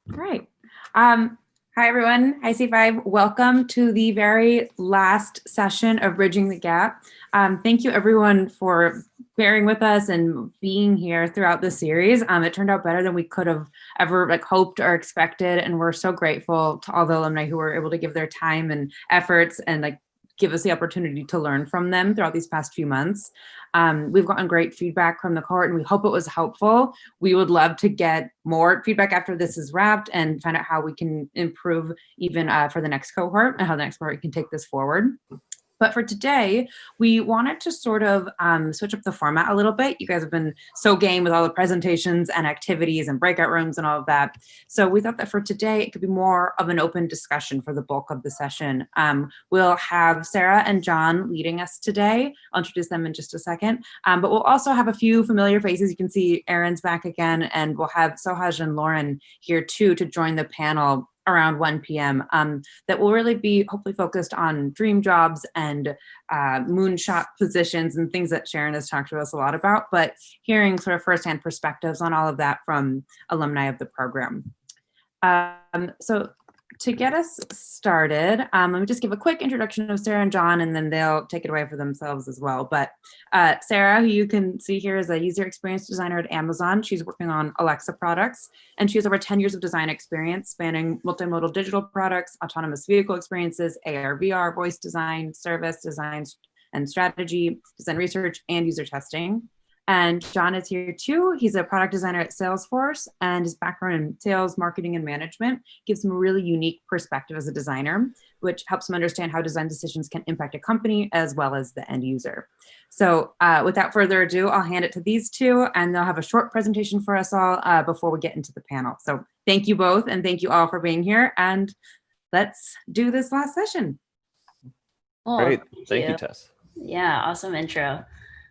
Great. Hi, everyone. Hi, C5. Welcome to the very last session of Bridging the Gap. Thank you, everyone, for bearing with us and being here throughout the series. It turned out better than we could have ever hoped or expected, and we're so grateful to all the alumni who were able to give their time and efforts and give us the opportunity to learn from them throughout these past few months. We've gotten great feedback from the cohort and we hope it was helpful. We would love to get more feedback after this is wrapped and find out how we can improve even for the next cohort and how the next cohort can take this forward. But for today, we wanted to sort of switch up the format a little bit. You guys have been so game with all the presentations and activities and breakout rooms and all of that. So we thought that for today, it could be more of an open discussion for the bulk of the session. We'll have Sarah and John leading us today. I'll introduce them in just a second. But we'll also have a few familiar faces. You can see Erin's back again, and we'll have Sohaj and Lauren here too to join the panel around 1 p.m. That will really be hopefully focused on dream jobs and moonshot positions and things that Sharon has talked to us a lot about, but hearing sort of firsthand perspectives on all of that from alumni of the program. So to get us started, let me just give a quick introduction of Sarah and John, and then they'll take it away for themselves as well. But Sarah, who you can see here, is a user experience designer at Amazon. She's working on Alexa products, and she has over 10 years of design experience spanning multimodal digital products, autonomous vehicle experiences, AR, VR, voice design, service design and strategy, design research, and user testing. And John is here too. He's a product designer at Salesforce, and his background in sales, marketing, and management gives him a really unique perspective as a designer, which helps him understand how design decisions can impact a company as well as the end user. So without further ado, I'll hand it to these two, and they'll have a short presentation for us all before we get into the panel. So thank you both, and thank you all for being here, and let's do this last session. Oh, great. Thank you, Tess. Yeah, awesome intro.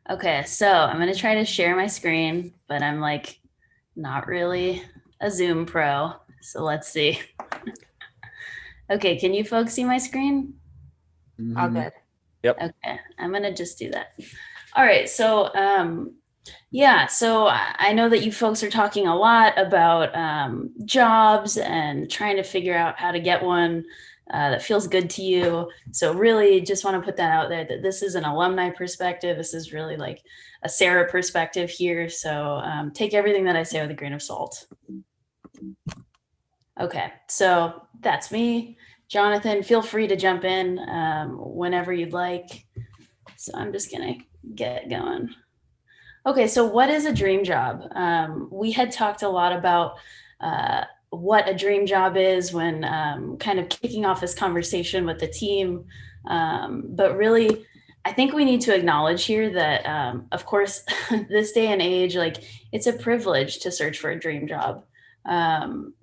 Okay, so I'm going to try to share my screen, but I'm not really a Zoom pro. So let's see. Okay, can you folks see my screen? All good. Yep. Okay, I'm going to just do that. All right, so yeah, so I know that you folks are talking a lot about jobs and trying to figure out how to get one that feels good to you. So really just want to put that out there that this is an alumni perspective. This is really like a Sarah perspective here. So take everything that I say with a grain of salt. Okay, so that's me. Jonathan, feel free to jump in whenever you'd like. So I'm just gonna get going. Okay, so what is a dream job? We had talked a lot about what a dream job is when kind of kicking off this conversation with the team. But really, I think we need to acknowledge here that, of course, this day and age, it's a privilege to search for a dream job.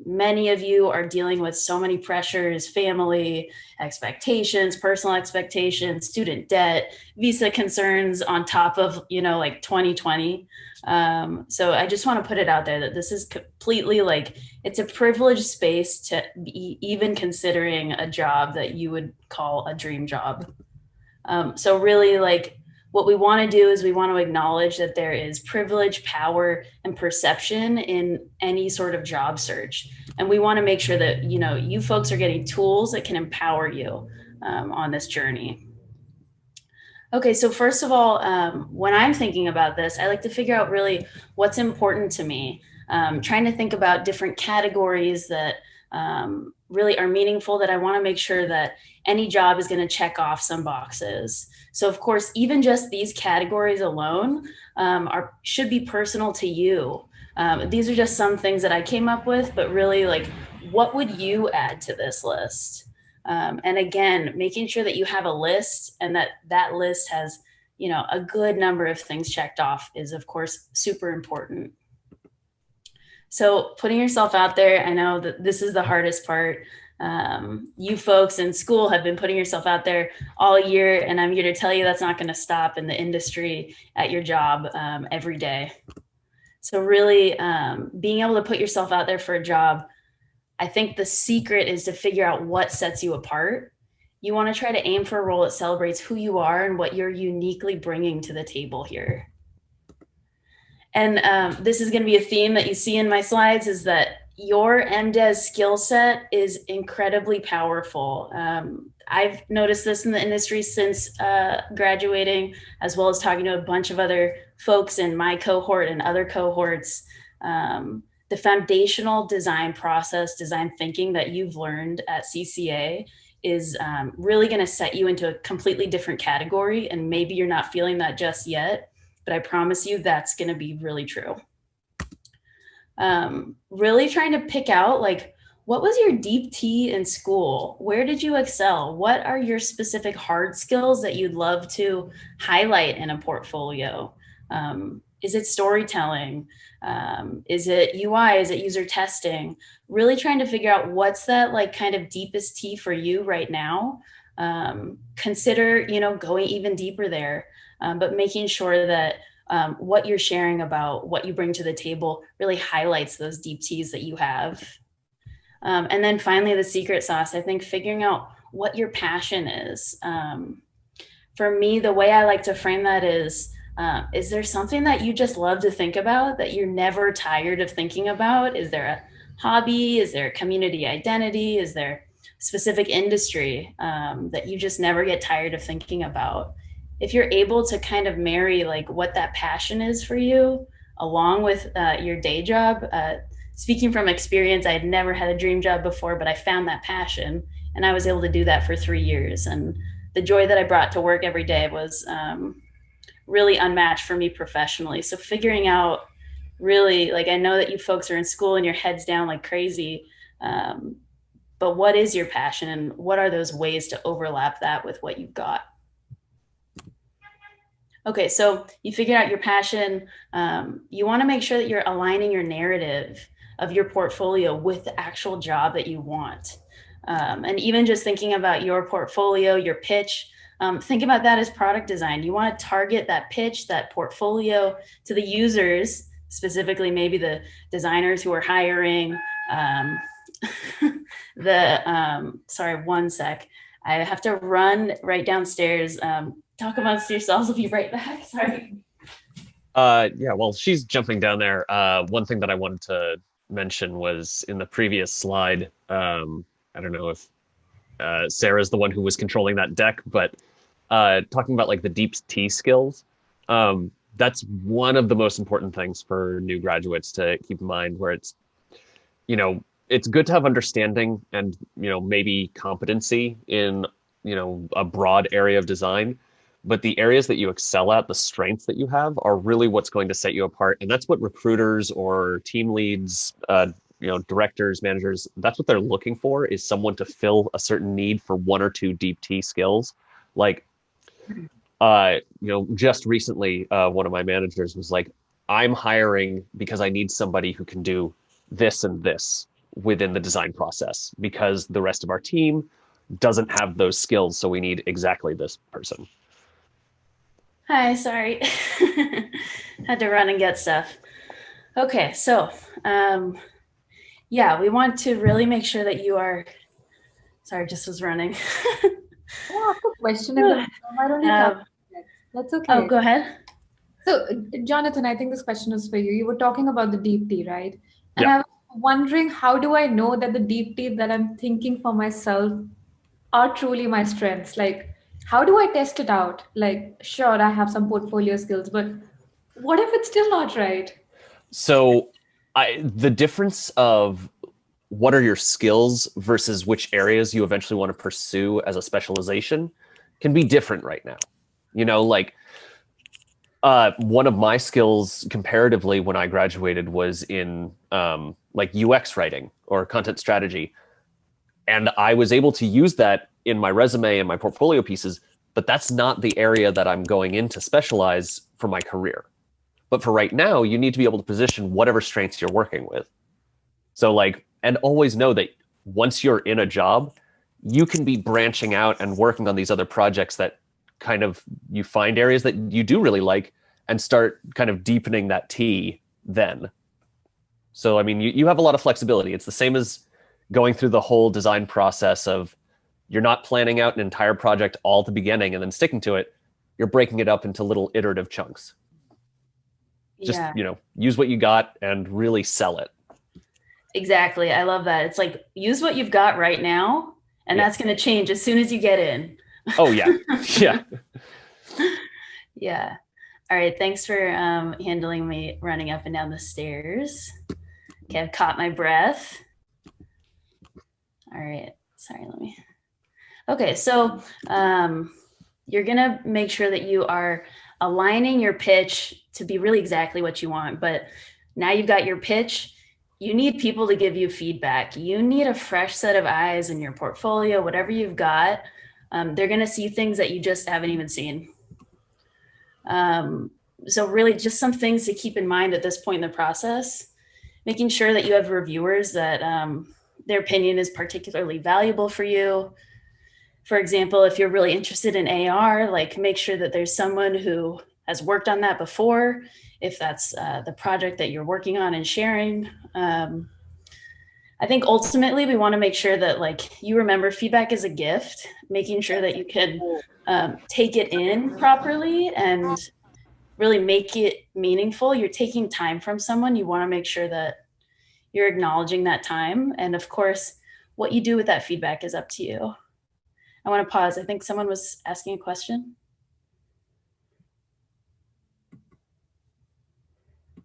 Many of you are dealing with so many pressures, family expectations, personal expectations, student debt, visa concerns on top of, 2020. So I just want to put it out there that this is completely it's a privileged space to be even considering a job that you would call a dream job. So really what we want to do is we want to acknowledge that there is privilege, power, and perception in any sort of job search. And we want to make sure that, you folks are getting tools that can empower you on this journey. Okay, so first of all, when I'm thinking about this, I like to figure out really what's important to me. Trying to think about different categories that really are meaningful, that I want to make sure that any job is going to check off some boxes. So of course, even just these categories alone should be personal to you. These are just some things that I came up with, but really what would you add to this list? And again, making sure that you have a list and that list has, a good number of things checked off is of course super important. So putting yourself out there, I know that this is the hardest part. You folks in school have been putting yourself out there all year, and I'm here to tell you that's not going to stop in the industry at your job every day. So really being able to put yourself out there for a job, I think the secret is to figure out what sets you apart. You want to try to aim for a role that celebrates who you are and what you're uniquely bringing to the table here. And this is going to be a theme that you see in my slides, is that your MDes skill set is incredibly powerful. I've noticed this in the industry since graduating, as well as talking to a bunch of other folks in my cohort and other cohorts. The foundational design process, design thinking that you've learned at CCA is really going to set you into a completely different category. And maybe you're not feeling that just yet, but I promise you that's going to be really true. Really trying to pick out like, what was your deep T in school? Where did you excel? What are your specific hard skills that you'd love to highlight in a portfolio? Is it storytelling? Is it UI? Is it user testing? Really trying to figure out what's that like kind of deepest T for you right now. Consider, going even deeper there, but making sure that what you're sharing about what you bring to the table really highlights those deep T's that you have. And then finally, the secret sauce, I think figuring out what your passion is. For me, the way I like to frame that is there something that you just love to think about that you're never tired of thinking about? Is there a hobby? Is there a community identity? Is there a specific industry that you just never get tired of thinking about? If you're able to kind of marry like what that passion is for you along with your day job, speaking from experience, I had never had a dream job before, but I found that passion and I was able to do that for 3 years. And the joy that I brought to work every day was really unmatched for me professionally. So figuring out really, like, I know that you folks are in school and your head's down like crazy, but what is your passion and what are those ways to overlap that with what you've got? Okay, so you figured out your passion. You want to make sure that you're aligning your narrative of your portfolio with the actual job that you want. And even just thinking about your portfolio, your pitch, think about that as product design. You want to target that pitch, that portfolio to the users, specifically maybe the designers who are hiring. Sorry, one sec. I have to run right downstairs. Talk amongst yourselves. I'll be right back. Sorry. Yeah, well, she's jumping down there. One thing that I wanted to mention was in the previous slide. I don't know if Sarah's the one who was controlling that deck, but talking about like the deep T skills, that's one of the most important things for new graduates to keep in mind, where it's, it's good to have understanding and, maybe competency in, a broad area of design. But the areas that you excel at, the strengths that you have, are really what's going to set you apart. And that's what recruiters or team leads, directors, managers, that's what they're looking for, is someone to fill a certain need for one or two deep T skills. Like, just recently, one of my managers was like, I'm hiring because I need somebody who can do this and this within the design process because the rest of our team doesn't have those skills. So we need exactly this person. Hi, sorry. Had to run and get stuff. Okay, so we want to really make sure that you are, sorry, just was running. Can I ask a question in the middle? Why don't you come? That's okay. Oh, go ahead. So, Jonathan, I think this question is for you. You were talking about the deep T, right? And Yeah. I was wondering, how do I know that the deep T that I'm thinking for myself are truly my strengths? Like, how do I test it out? Like, sure, I have some portfolio skills, but what if it's still not right? So the difference of what are your skills versus which areas you eventually want to pursue as a specialization can be different right now. One of my skills comparatively when I graduated was in like UX writing or content strategy. And I was able to use that in my resume and my portfolio pieces, but that's not the area that I'm going in to specialize for my career. But for right now, you need to be able to position whatever strengths you're working with. So and always know that once you're in a job, you can be branching out and working on these other projects that kind of you find areas that you do really like and start kind of deepening that T then. So, I mean, you have a lot of flexibility. It's the same as going through the whole design process of you're not planning out an entire project all at the beginning and then sticking to it. You're breaking it up into little iterative chunks. Just, use what you got and really sell it. Exactly. I love that. It's like, use what you've got right now, and Yeah. that's going to change as soon as you get in. Oh yeah. Yeah. Yeah. All right. Thanks for handling me running up and down the stairs. Okay, I've caught my breath. All right. Sorry, let me. Okay, so you're going to make sure that you are aligning your pitch to be really exactly what you want. But now you've got your pitch. You need people to give you feedback. You need a fresh set of eyes in your portfolio, whatever you've got. They're going to see things that you just haven't even seen. So really just some things to keep in mind at this point in the process, making sure that you have reviewers that their opinion is particularly valuable for you. For example, if you're really interested in AR, like make sure that there's someone who has worked on that before, if that's the project that you're working on and sharing. I think ultimately we want to make sure that like you remember feedback is a gift, making sure that you can take it in properly and really make it meaningful. You're taking time from someone. You want to make sure that you're acknowledging that time. And of course, what you do with that feedback is up to you. I want to pause. I think someone was asking a question.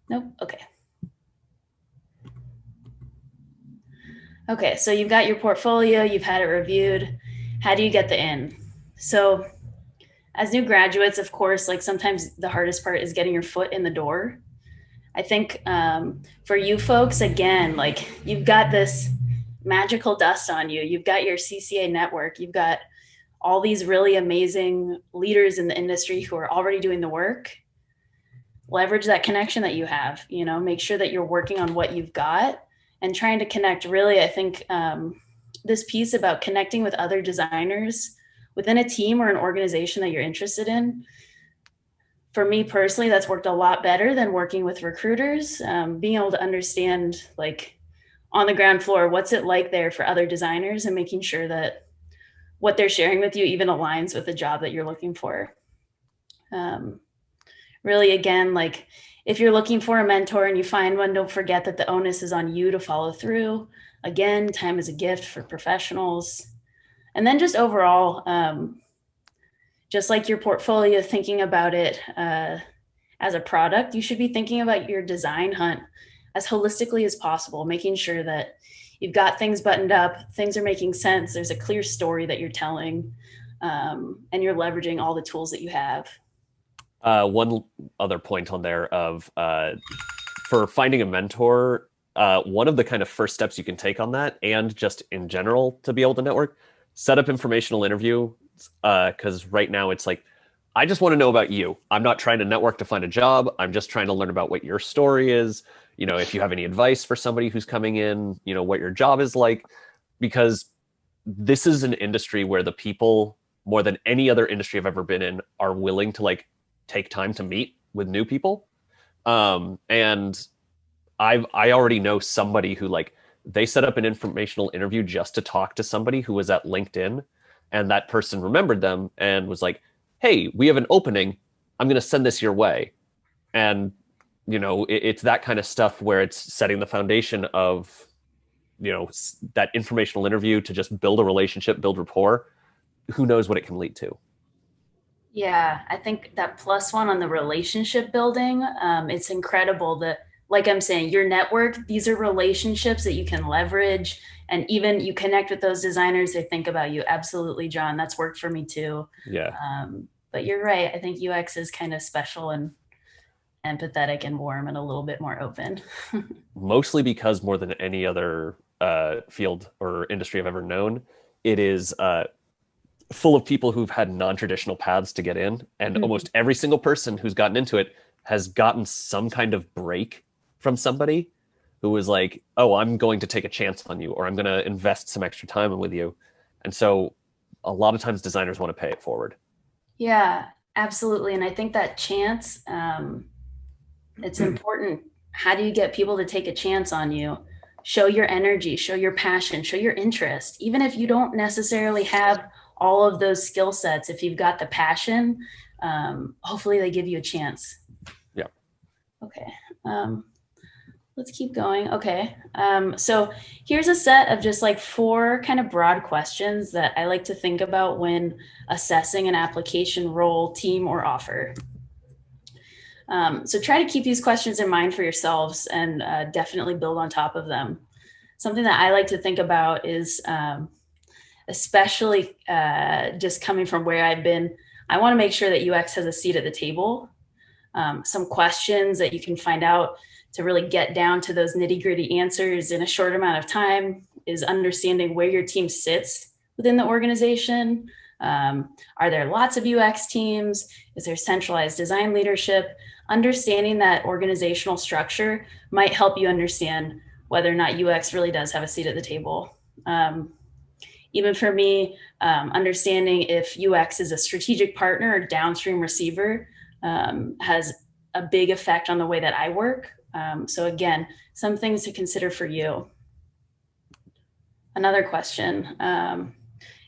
Nope. Okay. Okay, so you've got your portfolio, you've had it reviewed. How do you get the in? So as new graduates, of course, like sometimes the hardest part is getting your foot in the door. I think for you folks, again, like you've got this magical dust on you. You've got your CCA network. You've got all these really amazing leaders in the industry who are already doing the work. Leverage that connection that you have, you know, make sure that you're working on what you've got and trying to connect. Really, I think this piece about connecting with other designers within a team or an organization that you're interested in, for me personally, that's worked a lot better than working with recruiters. Being able to understand, like, on the ground floor, what's it like there for other designers, and making sure that what they're sharing with you even aligns with the job that you're looking for. Really, again, like if you're looking for a mentor and you find one, don't forget that the onus is on you to follow through. Again, time is a gift for professionals. And then just overall, just like your portfolio, thinking about it as a product, you should be thinking about your design hunt as holistically as possible, making sure that you've got things buttoned up, things are making sense, there's a clear story that you're telling, and you're leveraging all the tools that you have. One other point on there of for finding a mentor, one of the kind of first steps you can take on that, and just in general to be able to network, set up informational interview, because right now it's like, I just want to know about you. I'm not trying to network to find a job. I'm just trying to learn about what your story is. You know, if you have any advice for somebody who's coming in, you know, what your job is like, because this is an industry where the people, more than any other industry I've ever been in, are willing to like take time to meet with new people. And I already know somebody who, like, they set up an informational interview just to talk to somebody who was at LinkedIn, and that person remembered them and was like, hey, we have an opening, I'm going to send this your way. And you know, it's that kind of stuff where it's setting the foundation of, you know, that informational interview to just build a relationship, build rapport. Who knows what it can lead to? Yeah, I think that plus one on the relationship building, it's incredible that, like I'm saying, your network, these are relationships that you can leverage, and even you connect with those designers, they think about you. Absolutely, John. That's worked for me too. Yeah. But you're right. I think UX is kind of special and empathetic and warm and a little bit more open. Mostly because more than any other field or industry I've ever known, it is full of people who've had non-traditional paths to get in, and almost every single person who's gotten into it has gotten some kind of break from somebody who was like, oh, I'm going to take a chance on you, or I'm going to invest some extra time with you. And so a lot of times designers want to pay it forward. Yeah, absolutely. And I think that chance, it's important. How do you get people to take a chance on you? Show your energy, show your passion, show your interest. Even if you don't necessarily have all of those skill sets, if you've got the passion, hopefully they give you a chance. Yeah. Okay. let's keep going. Okay. So here's a set of just like 4 kind of broad questions that I like to think about when assessing an application, role, team, or offer. So try to keep these questions in mind for yourselves and definitely build on top of them. Something that I like to think about is, especially just coming from where I've been, I want to make sure that UX has a seat at the table. Some questions that you can find out to really get down to those nitty-gritty answers in a short amount of time is understanding where your team sits within the organization. Are there lots of UX teams? Is there centralized design leadership? Understanding that organizational structure might help you understand whether or not UX really does have a seat at the table. Even for me, understanding if UX is a strategic partner or downstream receiver has a big effect on the way that I work. So again, some things to consider for you. Another question,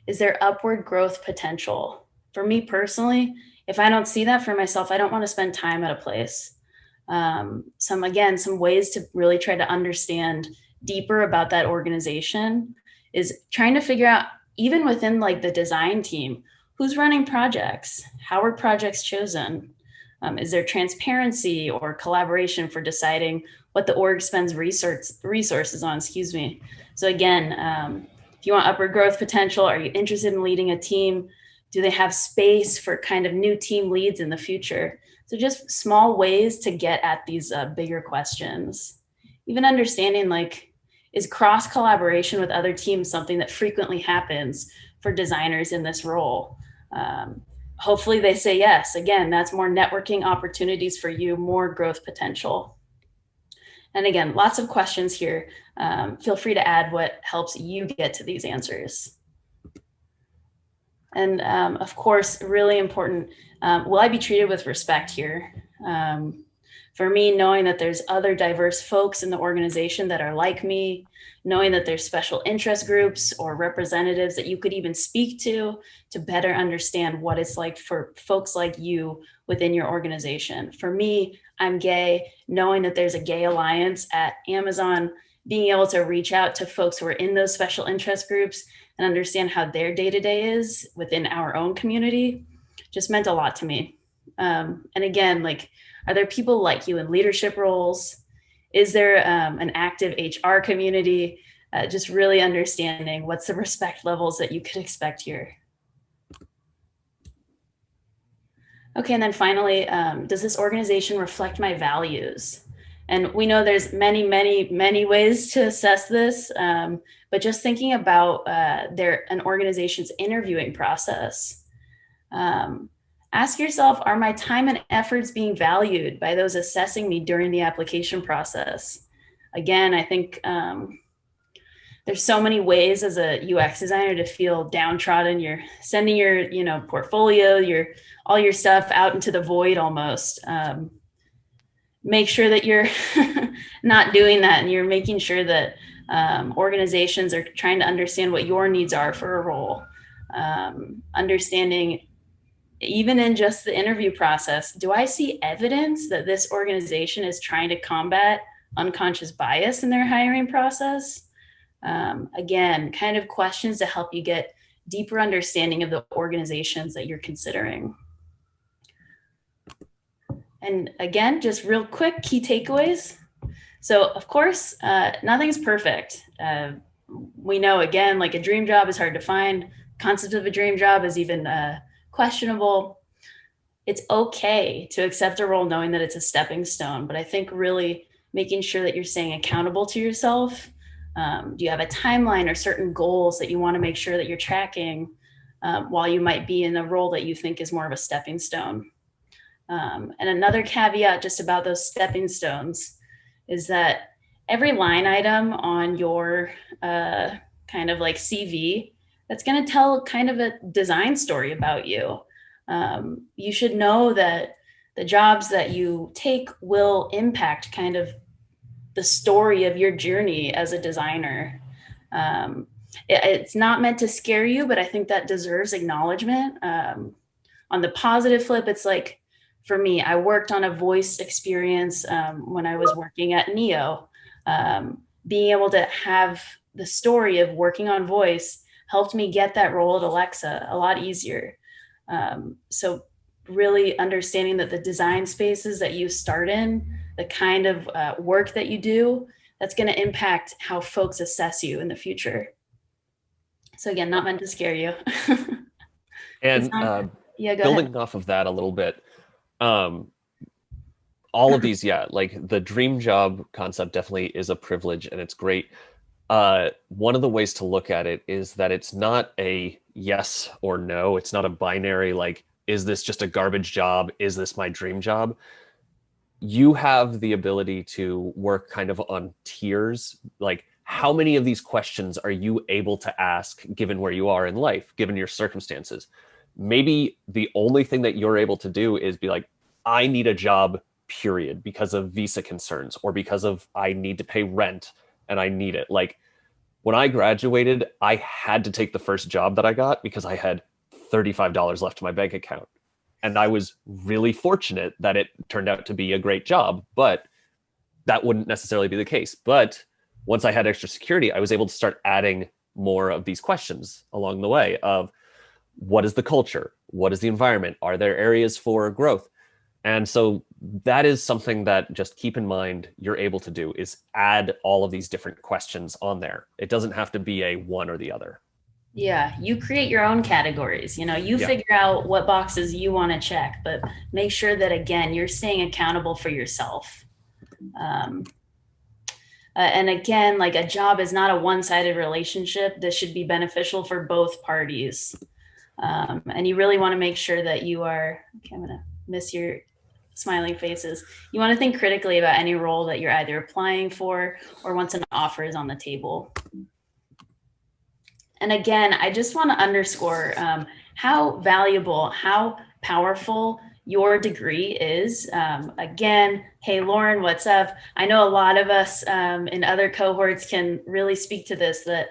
is there upward growth potential? For me personally, if I don't see that for myself, I don't want to spend time at a place. Some ways to really try to understand deeper about that organization is trying to figure out, even within like the design team, who's running projects? How are projects chosen? Is there transparency or collaboration for deciding what the org spends resources on, So again, if you want upward growth potential, are you interested in leading a team? Do they have space for kind of new team leads in the future? So just small ways to get at these bigger questions. Even understanding, like, is cross collaboration with other teams something that frequently happens for designers in this role? Hopefully they say yes. Again, that's more networking opportunities for you, more growth potential. And again, lots of questions here. Feel free to add what helps you get to these answers. And of course, really important, will I be treated with respect here? For me, knowing that there's other diverse folks in the organization that are like me, knowing that there's special interest groups or representatives that you could even speak to better understand what it's like for folks like you within your organization. For me, I'm gay, knowing that there's a gay alliance at Amazon, being able to reach out to folks who are in those special interest groups and understand how their day-to-day is within our own community just meant a lot to me. And again, like, are there people like you in leadership roles? Is there an active HR community? Just really understanding what's the respect levels that you could expect here. Okay, and then finally, does this organization reflect my values? And we know there's many, many, many ways to assess this, but just thinking about an organization's interviewing process. Ask yourself, are my time and efforts being valued by those assessing me during the application process? Again, I think there's so many ways as a UX designer to feel downtrodden. You're sending your, portfolio, all your stuff out into the void almost. Make sure that you're not doing that, and you're making sure that organizations are trying to understand what your needs are for a role. Understanding, even in just the interview process, do I see evidence that this organization is trying to combat unconscious bias in their hiring process? Again, kind of questions to help you get deeper understanding of the organizations that you're considering. And again, just real quick key takeaways. So of course, nothing's perfect. We know, again, like, a dream job is hard to find. Concept of a dream job is even questionable. It's okay to accept a role knowing that it's a stepping stone, but I think really making sure that you're staying accountable to yourself. Do you have a timeline or certain goals that you want to make sure that you're tracking while you might be in a role that you think is more of a stepping stone? And another caveat just about those stepping stones is that every line item on your kind of like CV, that's going to tell kind of a design story about you. You should know that the jobs that you take will impact kind of the story of your journey as a designer. It's not meant to scare you, but I think that deserves acknowledgement. On the positive flip, it's like, for me, I worked on a voice experience when I was working at Neo. Being able to have the story of working on voice helped me get that role at Alexa a lot easier. So really understanding that the design spaces that you start in, the kind of work that you do, that's going to impact how folks assess you in the future. So again, not meant to scare you. And yeah, go building ahead. off of that a little bit, all of these, yeah, like the dream job concept definitely is a privilege and it's great. One of the ways to look at it is that it's not a yes or no. It's not a binary, like, is this just a garbage job? Is this my dream job? You have the ability to work kind of on tiers. Like, how many of these questions are you able to ask given where you are in life, given your circumstances? Maybe the only thing that you're able to do is be like, I need a job, period, because of visa concerns or because of I need to pay rent and I need it. Like, when I graduated, I had to take the first job that I got because I had $35 left in my bank account. And I was really fortunate that it turned out to be a great job, but that wouldn't necessarily be the case. But once I had extra security, I was able to start adding more of these questions along the way of what is the culture? What is the environment? Are there areas for growth? And so that is something that just keep in mind you're able to do is add all of these different questions on there. It doesn't have to be a one or the other. Yeah, you create your own categories. You figure out what boxes you want to check, but make sure that, again, you're staying accountable for yourself. And again, like, a job is not a one-sided relationship. This should be beneficial for both parties. And you really want to make sure that you are, okay, I'm going to miss your smiling faces. You want to think critically about any role that you're either applying for or once an offer is on the table. And again, I just want to underscore how valuable, how powerful your degree is. Again, hey, Lauren, what's up? I know a lot of us in other cohorts can really speak to this, that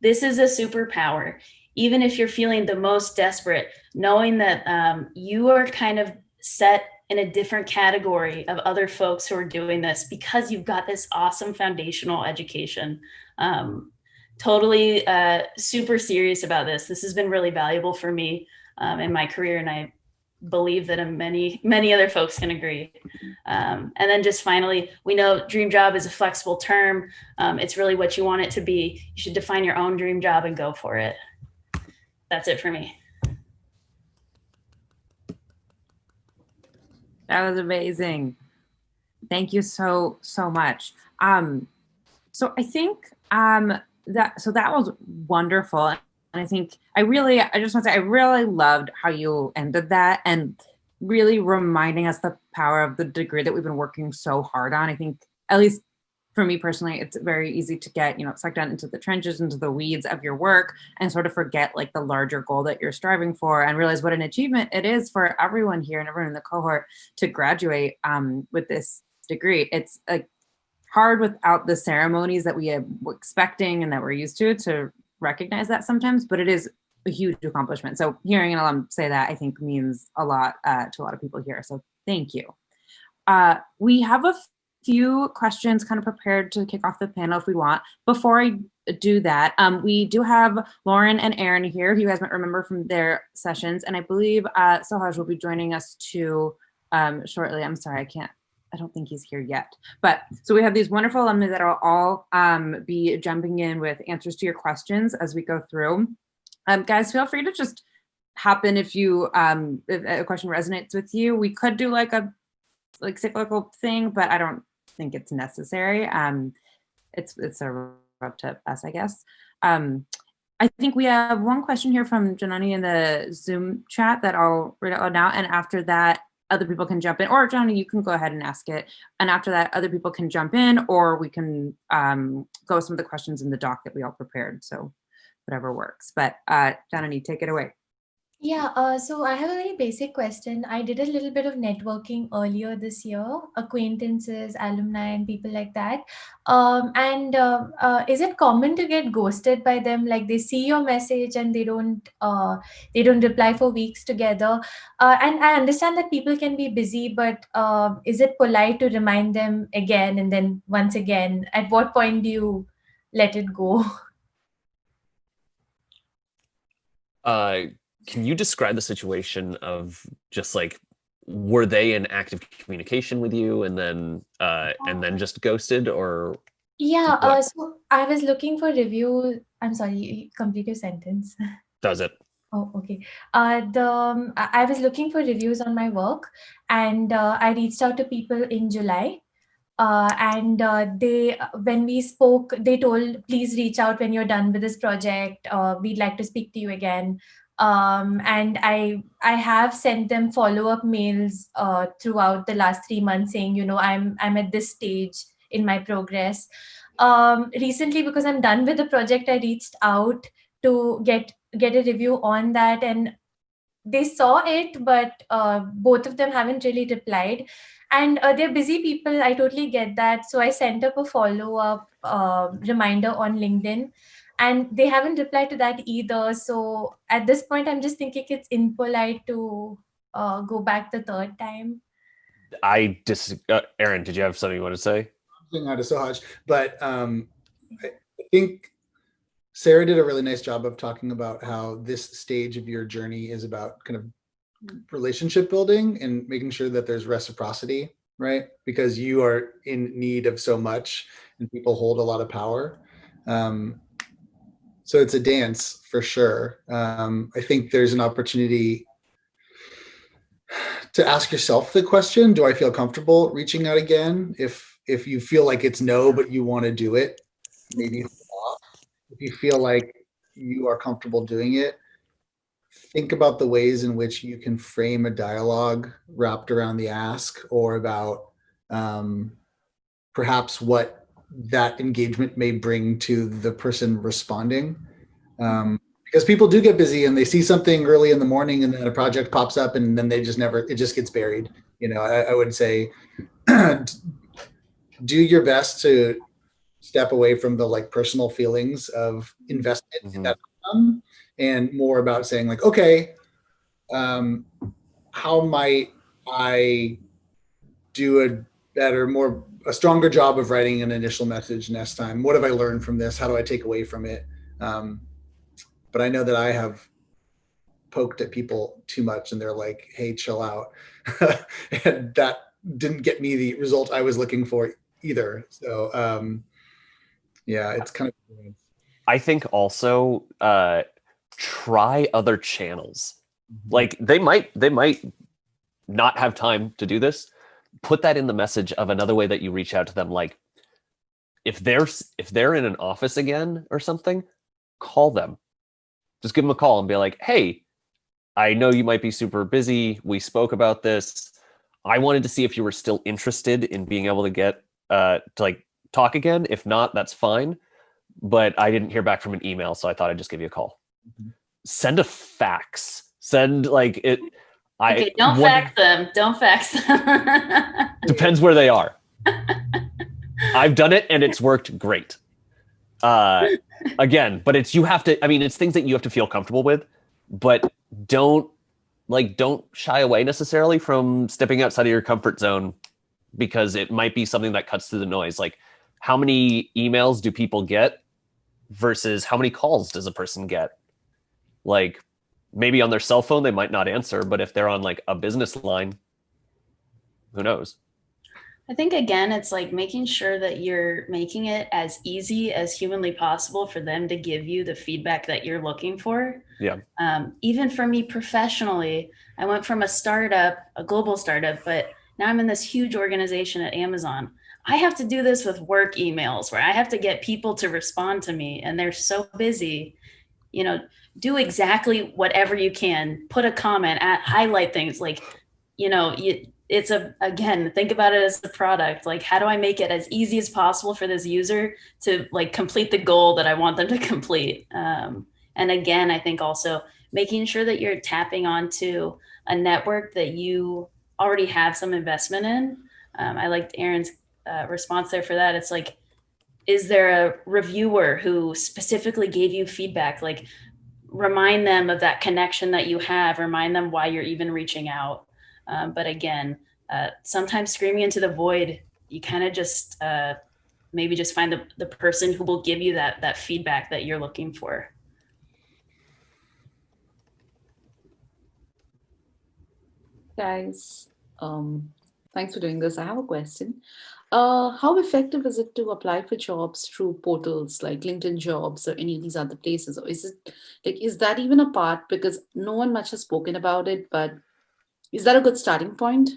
this is a superpower. Even if you're feeling the most desperate, knowing that you are kind of set in a different category of other folks who are doing this because you've got this awesome foundational education. Totally super serious about this. This has been really valuable for me in my career, and I believe that many other folks can agree. And then just finally, we know dream job is a flexible term. It's really what you want it to be. You should define your own dream job and go for it. That's it for me. That was amazing. Thank you so much. So I think that was wonderful. And I think I just want to say, I really loved how you ended that and really reminding us the power of the degree that we've been working so hard on. I think, at least for me personally, it's very easy to get, sucked down into the trenches, into the weeds of your work and sort of forget like the larger goal that you're striving for and realize what an achievement it is for everyone here and everyone in the cohort to graduate with this degree. It's like hard without the ceremonies that we are expecting and that we're used to recognize that sometimes, but it is a huge accomplishment. So hearing an alum say that, I think, means a lot to a lot of people here. So thank you. We have a few questions kind of prepared to kick off the panel if we want. Before I do that, we do have Lauren and Aaron here, who you guys might remember from their sessions. And I believe Sohaj will be joining us too shortly. I'm sorry, I don't think he's here yet. But so we have these wonderful alumni that will all be jumping in with answers to your questions as we go through. Guys, feel free to just hop in if a question resonates with you. We could do like a cyclical thing, but I don't think it's necessary. It's a up to us, I guess. I think we have one question here from Janani in the Zoom chat that I'll read out now, and after that, other people can jump in, or Johnny, you can go ahead and ask it. And after that, other people can jump in, or we can go with some of the questions in the doc that we all prepared. So whatever works. But Johnny, take it away. Yeah, so I have a very basic question. I did a little bit of networking earlier this year, acquaintances, alumni, and people like that. Is it common to get ghosted by them? Like they see your message and they don't reply for weeks together. And I understand that people can be busy, but is it polite to remind them again and then once again? At what point do you let it go? Can you describe the situation of just like, were they in active communication with you and then just ghosted, or Yeah, what so I was looking for review. I'm sorry, complete your sentence. does it? Oh, okay. I was looking for reviews on my work, and I reached out to people in July. When we spoke, they told, please reach out when you're done with this project. We'd like to speak to you again. I have sent them follow up mails throughout the last 3 months saying, I'm at this stage in my progress. Recently, because I'm done with the project, I reached out to get a review on that, and they saw it, but both of them haven't really replied. And they're busy people. I totally get that. So I sent up a follow up reminder on LinkedIn, and they haven't replied to that either. So at this point, I'm just thinking it's impolite to go back the third time. Aaron, did you have something you want to say? Out of Sohaj, but I think Sarah did a really nice job of talking about how this stage of your journey is about kind of relationship building and making sure that there's reciprocity, right? Because you are in need of so much and people hold a lot of power. So it's a dance for sure. I think there's an opportunity to ask yourself the question, do I feel comfortable reaching out again? If you feel like it's no, but you want to do it, maybe stop. If you feel like you are comfortable doing it, think about the ways in which you can frame a dialogue wrapped around the ask, or about perhaps what that engagement may bring to the person responding. Because people do get busy and they see something early in the morning and then a project pops up and then they just never, it just gets buried. I would say do your best to step away from the like personal feelings of investment in that outcome, and more about saying like, okay, how might I do a stronger job of writing an initial message next time? What have I learned from this? How do I take away from it? But I know that I have poked at people too much and they're like, hey, chill out. And that didn't get me the result I was looking for either. So yeah, it's kind of. I think also try other channels. Like they might not have time to do this. Put that in the message of another way that you reach out to them. Like if they're in an office again or something, call them. Just give them a call and be like, hey, I know you might be super busy. We spoke about this. I wanted to see if you were still interested in being able to get to like talk again. If not, that's fine. But I didn't hear back from an email, so I thought I'd just give you a call. Send a fax. Send like it. Okay, don't fax them. Don't fax them. Depends where they are. I've done it and it's worked great. Again, but it's things that you have to feel comfortable with, but don't shy away necessarily from stepping outside of your comfort zone, because it might be something that cuts through the noise. Like, how many emails do people get versus how many calls does a person get? Like, maybe on their cell phone, they might not answer, but if they're on like a business line, who knows? I think, again, it's like making sure that you're making it as easy as humanly possible for them to give you the feedback that you're looking for. Yeah. Even for me professionally, I went from a global startup, but now I'm in this huge organization at Amazon. I have to do this with work emails where I have to get people to respond to me, and they're so busy. Do exactly whatever you can. Put a comment, highlight things, like, again, think about it as a product. Like, how do I make it as easy as possible for this user to like complete the goal that I want them to complete? And And again, I think also making sure that you're tapping onto a network that you already have some investment in. I liked Aaron's response there for that. It's like, is there a reviewer who specifically gave you feedback? Like, remind them of that connection that you have, remind them why you're even reaching out. But again, sometimes screaming into the void, you kind of just maybe just find the person who will give you that feedback that you're looking for. Guys, thanks for doing this. I have a question. How effective is it to apply for jobs through portals like LinkedIn Jobs or any of these other places? Or is it like, is that even a part? Because no one much has spoken about it, but is that a good starting point?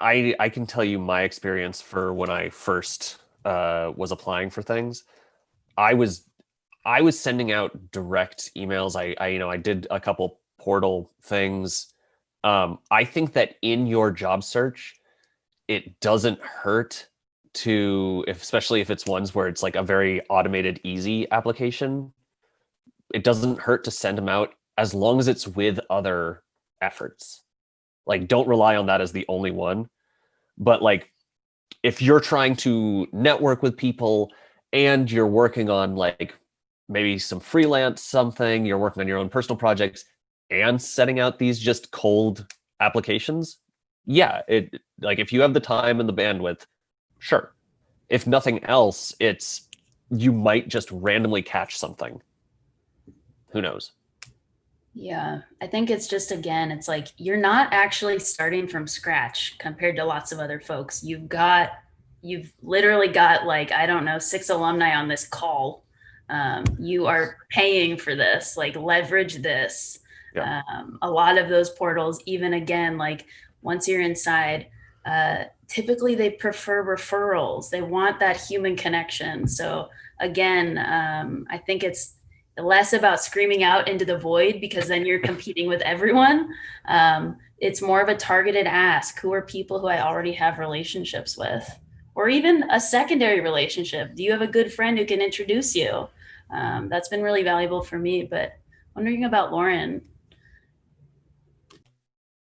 I can tell you my experience for when I first was applying for things. I was sending out direct emails. I did a couple portal things. I think that in your job search, it doesn't hurt to, especially if it's ones where it's like a very automated, easy application, it doesn't hurt to send them out as long as it's with other efforts. Like, don't rely on that as the only one. But like, if you're trying to network with people and you're working on like maybe some freelance something, you're working on your own personal projects and setting out these just cold applications, yeah, it like if you have the time and the bandwidth, sure. If nothing else, it's you might just randomly catch something. Who knows? Yeah, I think it's just, again, it's like you're not actually starting from scratch compared to lots of other folks. You've literally got like, I don't know, 6 alumni on this call. You are paying for this, like leverage this. Yeah. A lot of those portals, even again, like once you're inside, typically they prefer referrals. They want that human connection. So again, I think it's less about screaming out into the void because then you're competing with everyone. It's more of a targeted ask. Who are people who I already have relationships with? Or even a secondary relationship. Do you have a good friend who can introduce you? That's been really valuable for me, but wondering about Lauren.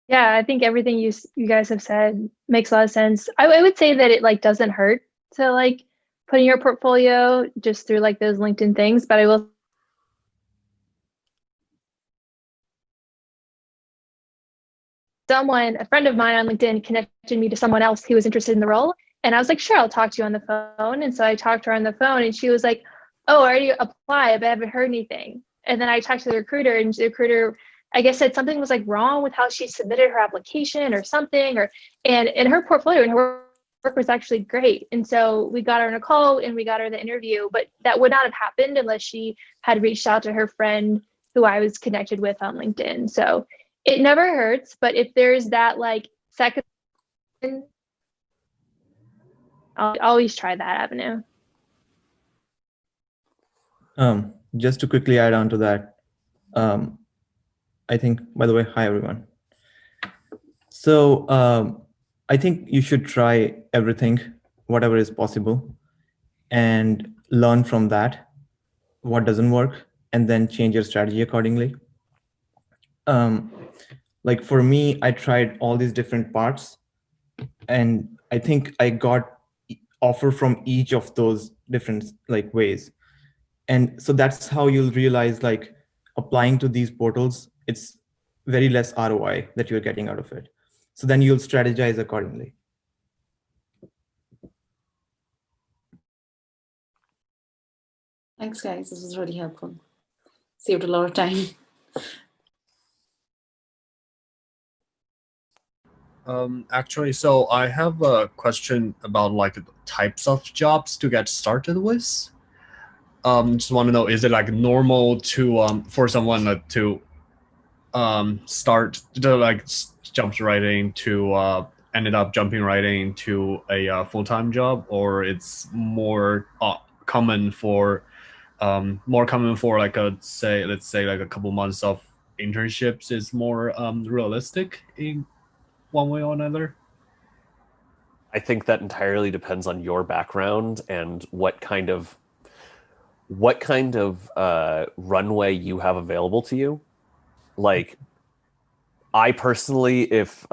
Yeah, I think everything you guys have said makes a lot of sense. I would say that it like doesn't hurt to like put in your portfolio just through like those LinkedIn things, but I will a friend of mine on LinkedIn connected me to someone else who was interested in the role. And I was like, sure, I'll talk to you on the phone. And so I talked to her on the phone and she was like, oh, I already applied, but I haven't heard anything. And then I talked to the recruiter and the recruiter, I guess, said something was like wrong with how she submitted her application or something, and in her portfolio and her work was actually great. And so we got her on a call and we got her the interview, but that would not have happened unless she had reached out to her friend who I was connected with on LinkedIn. So it never hurts, but if there's that like second, I'll always try that avenue. Just to quickly add on to that, I think, by the way, hi everyone. So I think you should try everything, whatever is possible, and learn from that, what doesn't work, and then change your strategy accordingly. Like for me, I tried all these different parts, and I think I got offer from each of those different like ways. And so that's how you'll realize like applying to these portals, it's very less ROI that you're getting out of it. So then you'll strategize accordingly. Thanks, guys. This was really helpful. Saved a lot of time. Actually, so I have a question about like types of jobs to get started with. Just want to know, is it like normal to for someone to start to like jump right into ended up jumping right into a full-time job, or it's more common for like let's say like a couple months of internships is more realistic in one way or another? I think that entirely depends on your background and what kind of runway you have available to you. Like, I personally, if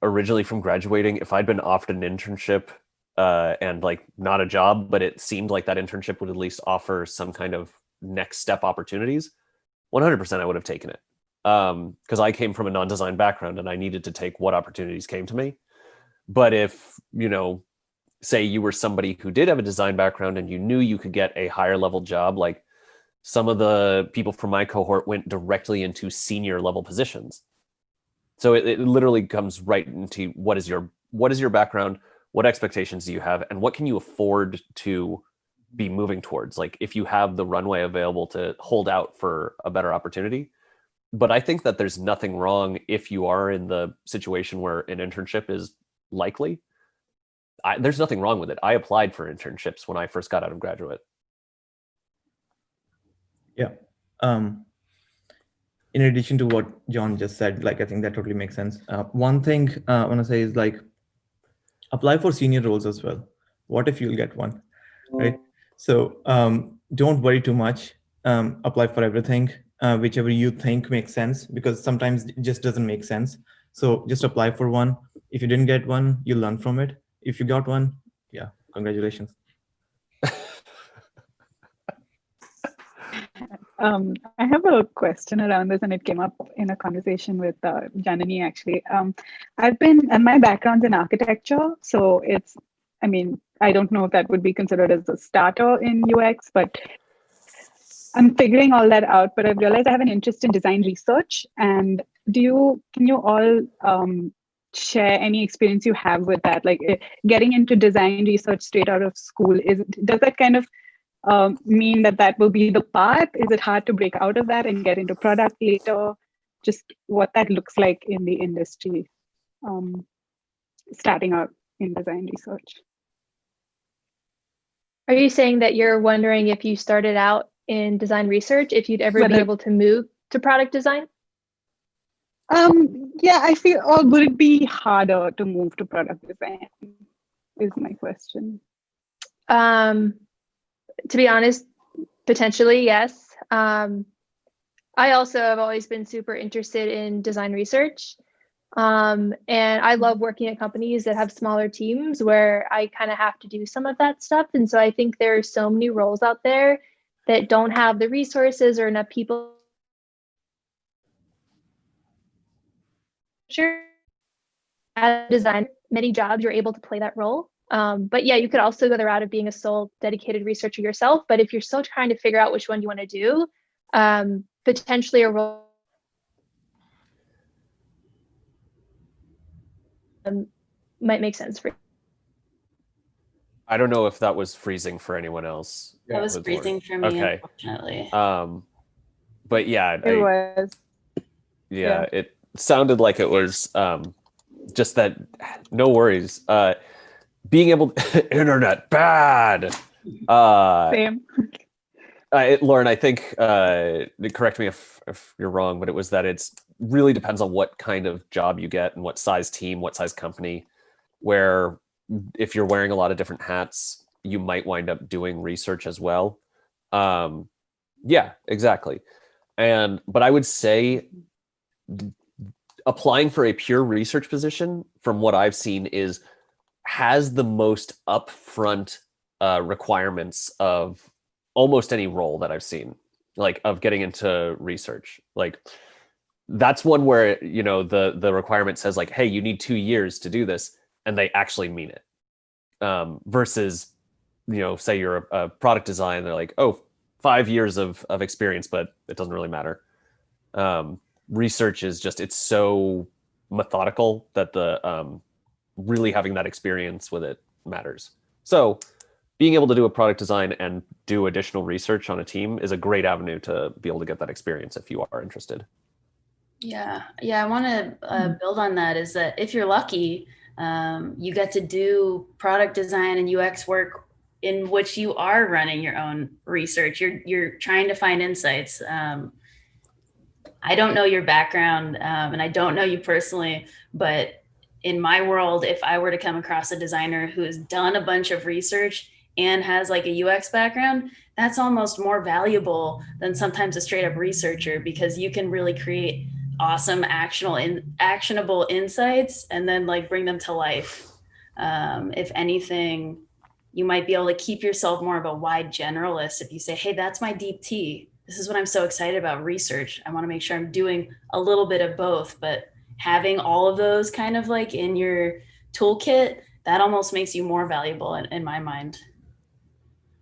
originally from graduating, if I'd been offered an internship and like not a job, but it seemed like that internship would at least offer some kind of next step opportunities, 100% I would have taken it. Because I came from a non-design background and I needed to take what opportunities came to me. But if, say you were somebody who did have a design background and you knew you could get a higher level job, like some of the people from my cohort went directly into senior level positions. So it literally comes right into what is your background, what expectations do you have, and what can you afford to be moving towards? Like if you have the runway available to hold out for a better opportunity. But I think that there's nothing wrong if you are in the situation where an internship is likely. There's nothing wrong with it. I applied for internships when I first got out of graduate. Yeah. In addition to what John just said, like I think that totally makes sense. One thing I want to say is like apply for senior roles as well. What if you'll get one, right? So don't worry too much. Apply for everything, whichever you think makes sense, because sometimes it just doesn't make sense. So just apply for one. If you didn't get one, you learn from it. If you got one, yeah, congratulations. I have a question around this, and it came up in a conversation with Janani, actually. My background's in architecture, so I don't know if that would be considered as a starter in UX, but I'm figuring all that out. But I've realized I have an interest in design research. And can you all share any experience you have with that? Like getting into design research straight out of school, does that kind of mean that will be the path? Is it hard to break out of that and get into product later? Just what that looks like in the industry, starting out in design research. Are you saying that you're wondering if you started out in design research, if you'd ever be able to move to product design? Yeah, I feel, or would it be harder to move to product design is my question. To be honest, potentially, yes. I also have always been super interested in design research. And I love working at companies that have smaller teams where I kind of have to do some of that stuff. And so I think there are so many roles out there that don't have the resources or enough people. Sure. As a designer, many jobs you're able to play that role. But yeah, you could also go the route of being a sole dedicated researcher yourself. But if you're still trying to figure out which one you want to do, potentially a role might make sense for you. I don't know if that was freezing for anyone else. That was freezing for me, okay. Unfortunately. But yeah, it was. Yeah, it sounded like it was just that. No worries. Being able internet bad. Same. Lauren, I think correct me if you're wrong, but it was that it's really depends on what kind of job you get and what size team, what size company, where if you're wearing a lot of different hats, you might wind up doing research as well. Yeah, exactly. But I would say applying for a pure research position, from what I've seen, has the most upfront requirements of almost any role that I've seen, like of getting into research. Like that's one where, the requirement says like, hey, you need 2 years to do this, and they actually mean it. Versus, say you're a product design, they're like, oh, 5 years of experience, but it doesn't really matter. Research is just, it's so methodical that the really having that experience with it matters. So being able to do a product design and do additional research on a team is a great avenue to be able to get that experience if you are interested. Yeah, I want to build on that, is that if you're lucky, you get to do product design and UX work in which you are running your own research. You're trying to find insights. I don't know your background, and I don't know you personally, but in my world, if I were to come across a designer who has done a bunch of research and has like a UX background, that's almost more valuable than sometimes a straight up researcher, because you can really create awesome actionable insights and then like bring them to life. If anything, you might be able to keep yourself more of a wide generalist if you say, hey, that's my deep T. This is what I'm so excited about, research. I want to make sure I'm doing a little bit of both, but having all of those kind of like in your toolkit, that almost makes you more valuable in my mind.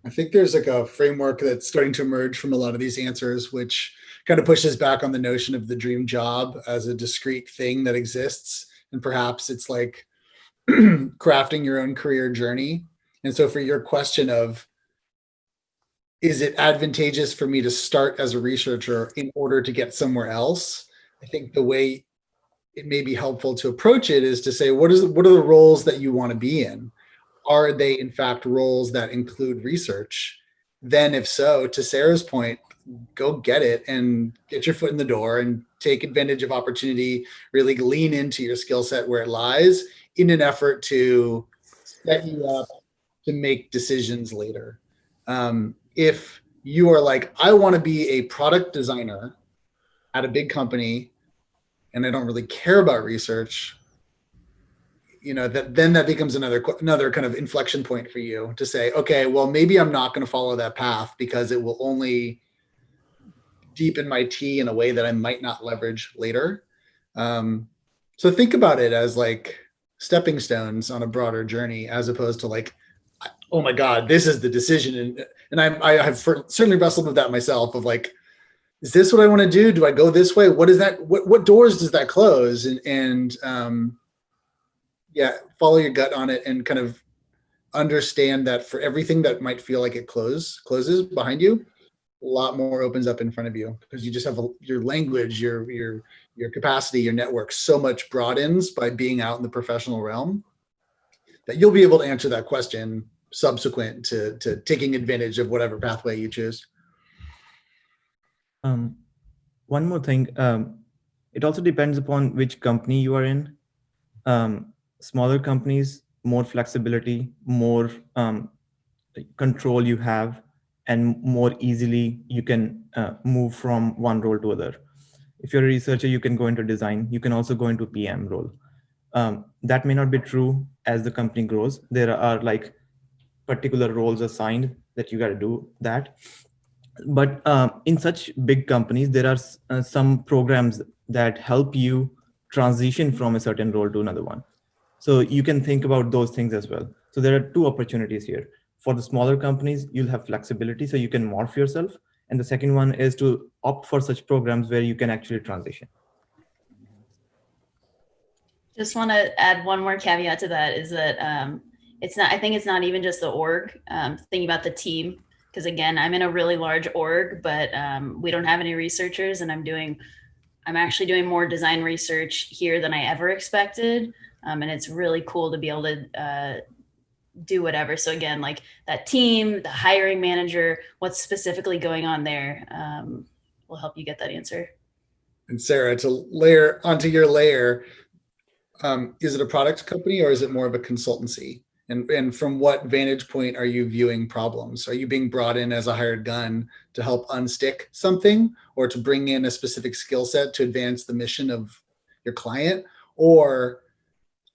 I think there's like a framework that's starting to emerge from a lot of these answers, which kind of pushes back on the notion of the dream job as a discrete thing that exists. And perhaps it's like crafting your own career journey. And so for your question of, is it advantageous for me to start as a researcher in order to get somewhere else? I think the way it may be helpful to approach it is to say, what are the roles that you want to be in? Are they in fact roles that include research? Then if so, to Sarah's point, go get it and get your foot in the door and take advantage of opportunity, really lean into your skill set where it lies in an effort to set you up to make decisions later. If you are like, I want to be a product designer at a big company and I don't really care about research, that becomes another kind of inflection point for you to say, okay, well, maybe I'm not going to follow that path because it will only deepen my T in a way that I might not leverage later. So think about it as like stepping stones on a broader journey, as opposed to like, oh my God, this is the decision. And I have certainly wrestled with that myself of like, is this what I want to do? Do I go this way? What is that? What doors does that close? And follow your gut on it and kind of understand that for everything that might feel like it closes behind you, a lot more opens up in front of you, because you just have your language, your capacity, your network so much broadens by being out in the professional realm that you'll be able to answer that question subsequent to taking advantage of whatever pathway you choose. One more thing, it also depends upon which company you are in. Smaller companies, more flexibility, more control you have, and more easily you can move from one role to other. If you're a researcher, you can go into design. You can also go into PM role. That may not be true as the company grows. There are like particular roles assigned that you got to do that. But in such big companies, there are some programs that help you transition from a certain role to another one. So you can think about those things as well. So there are two opportunities here. For the smaller companies, you'll have flexibility so you can morph yourself. And the second one is to opt for such programs where you can actually transition. Just want to add one more caveat to that, is that I think it's not even just the org, thinking about the team. Because again, I'm in a really large org, but we don't have any researchers, and I'm actually doing more design research here than I ever expected. And it's really cool to be able to do whatever. So again, like that team, the hiring manager, what's specifically going on there will help you get that answer. And Sarah, to layer onto your layer, is it a product company or is it more of a consultancy? And from what vantage point are you viewing problems? Are you being brought in as a hired gun to help unstick something, or to bring in a specific skill set to advance the mission of your client? Or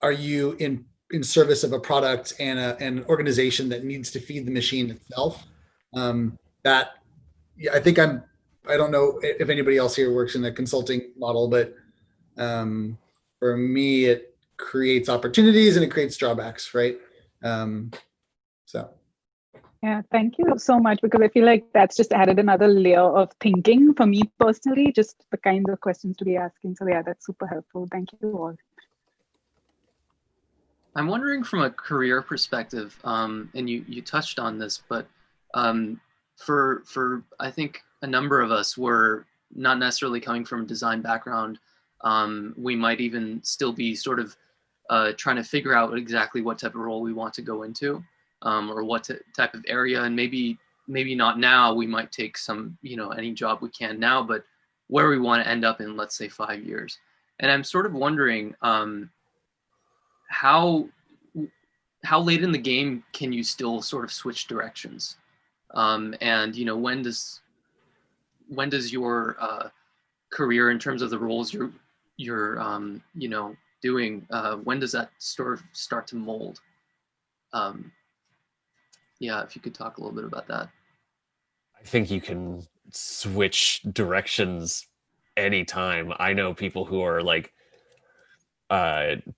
are you in service of a product and an organization that needs to feed the machine itself? I don't know if anybody else here works in a consulting model, but for me, it creates opportunities and it creates drawbacks, right? Yeah, thank you so much, because I feel like that's just added another layer of thinking for me personally, just the kinds of questions to be asking. So yeah, that's super helpful. Thank you all. I'm wondering from a career perspective, and you touched on this, but for I think a number of us were not necessarily coming from a design background. We might even still be sort of trying to figure out exactly what type of role we want to go into, or what type of area. And maybe not now, we might take some, any job we can now, but where we want to end up in, let's say, 5 years. And I'm sort of wondering, how late in the game can you still sort of switch directions? And when does your career, in terms of the roles you're doing, when does that sort of start to mold? Yeah, if you could talk a little bit about that. I think you can switch directions anytime. I know people who are like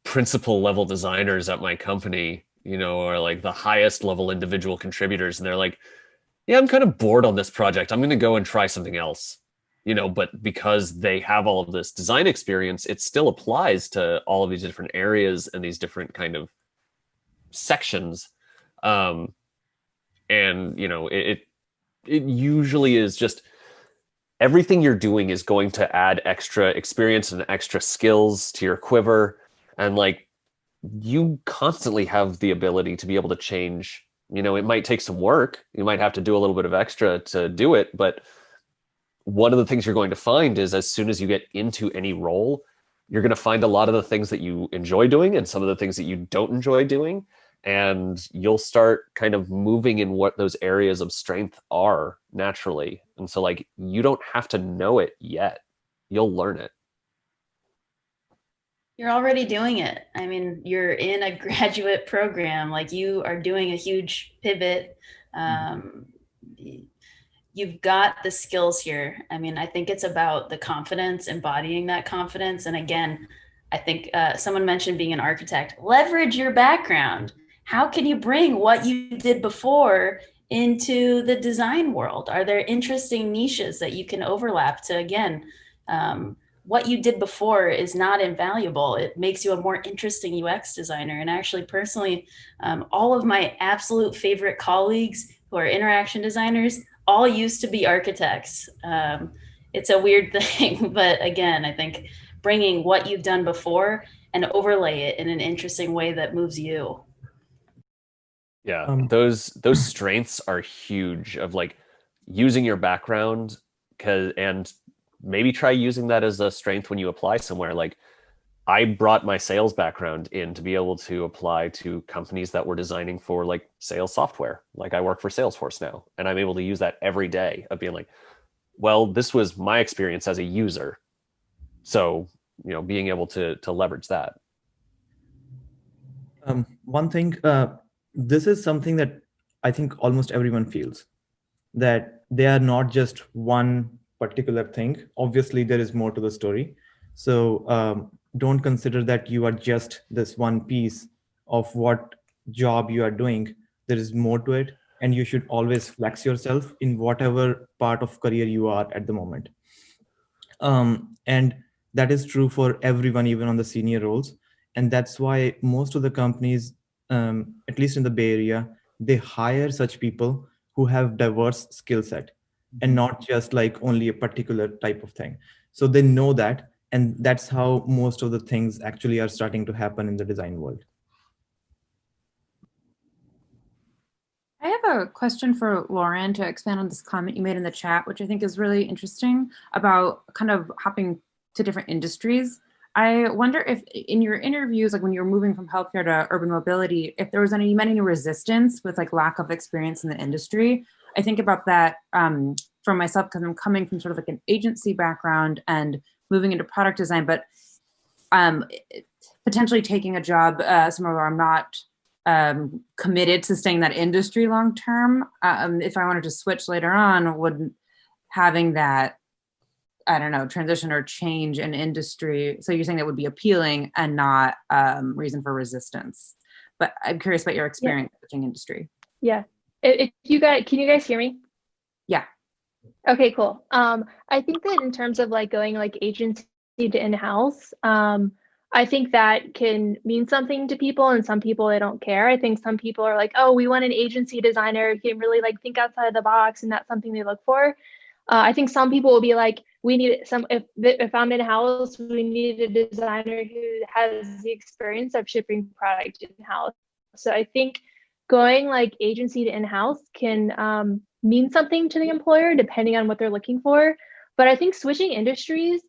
principal level designers at my company, or like the highest level individual contributors, and they're like, yeah, I'm kind of bored on this project. I'm going to go and try something else. But because they have all of this design experience, it still applies to all of these different areas and these different kind of sections. And it usually is just everything you're doing is going to add extra experience and extra skills to your quiver. And like, you constantly have the ability to be able to change. It might take some work. You might have to do a little bit of extra to do it. But one of the things you're going to find is as soon as you get into any role, you're going to find a lot of the things that you enjoy doing and some of the things that you don't enjoy doing. And you'll start kind of moving in what those areas of strength are naturally. And so like, you don't have to know it yet. You'll learn it. You're already doing it. I mean, you're in a graduate program, like you are doing a huge pivot. You've got the skills here. I mean, I think it's about the confidence, embodying that confidence. And again, I think someone mentioned being an architect. Leverage your background. How can you bring what you did before into the design world? Are there interesting niches that you can overlap to, again, what you did before is not invaluable. It makes you a more interesting UX designer. And actually, personally, all of my absolute favorite colleagues who are interaction designers all used to be architects. It's a weird thing, but again, I think bringing what you've done before and overlay it in an interesting way that moves you. Yeah, those strengths are huge, of like using your background, and maybe try using that as a strength when you apply somewhere. Like, I brought my sales background in to be able to apply to companies that were designing for like sales software. Like, I work for Salesforce now, and I'm able to use that every day of being like, well, this was my experience as a user. So, being able to leverage that. One thing, this is something that I think almost everyone feels, that they are not just one particular thing. Obviously, there is more to the story. So don't consider that you are just this one piece of what job you are doing. There is more to it, and you should always flex yourself in whatever part of career you are at the moment. And that is true for everyone, even on the senior roles. And that's why most of the companies, at least in the Bay Area, they hire such people who have diverse skill set and not just like only a particular type of thing. So they know that, and that's how most of the things actually are starting to happen in the design world. I have a question for Lauren to expand on this comment you made in the chat, which I think is really interesting, about kind of hopping to different industries. I wonder if in your interviews, like when you were moving from healthcare to urban mobility, if there was you met any resistance with like lack of experience in the industry. I think about that for myself, because I'm coming from sort of like an agency background and moving into product design, but potentially taking a job somewhere where I'm not committed to staying in that industry long term. If I wanted to switch later on, would having that, I don't know, transition or change in industry. So you're saying that would be appealing and not reason for resistance. But I'm curious about your experience switching industry. Yeah. If you guys, can you guys hear me? Yeah. Okay, cool. I think that in terms of like going like agency to in-house, I think that can mean something to people, and some people, they don't care. I think some people are like, oh, we want an agency designer who can really like think outside the box, and that's something they look for. I think some people will be like, we need if I'm in-house, we need a designer who has the experience of shipping product in-house. So I think going like agency to in-house can mean something to the employer depending on what they're looking for. But I think switching industries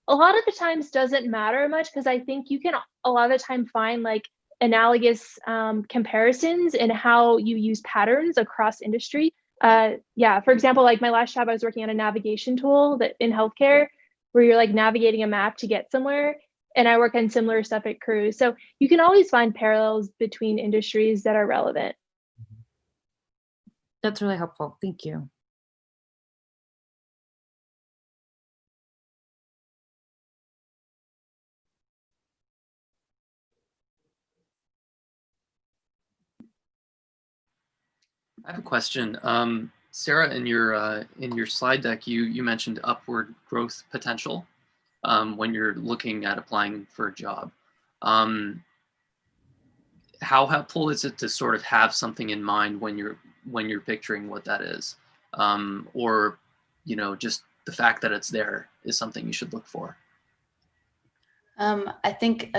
a lot of the times doesn't matter much, because I think you can a lot of the time find like analogous comparisons in how you use patterns across industry. Yeah, for example, like my last job, I was working on a navigation tool that in healthcare where you're like navigating a map to get somewhere. And I work on similar stuff at Cruise. So you can always find parallels between industries that are relevant. That's really helpful. Thank you. I have a question. Sarah, in your slide deck, you mentioned upward growth potential when you're looking at applying for a job. How helpful is it to sort of have something in mind when you're picturing what that is, or just the fact that it's there is something you should look for? I think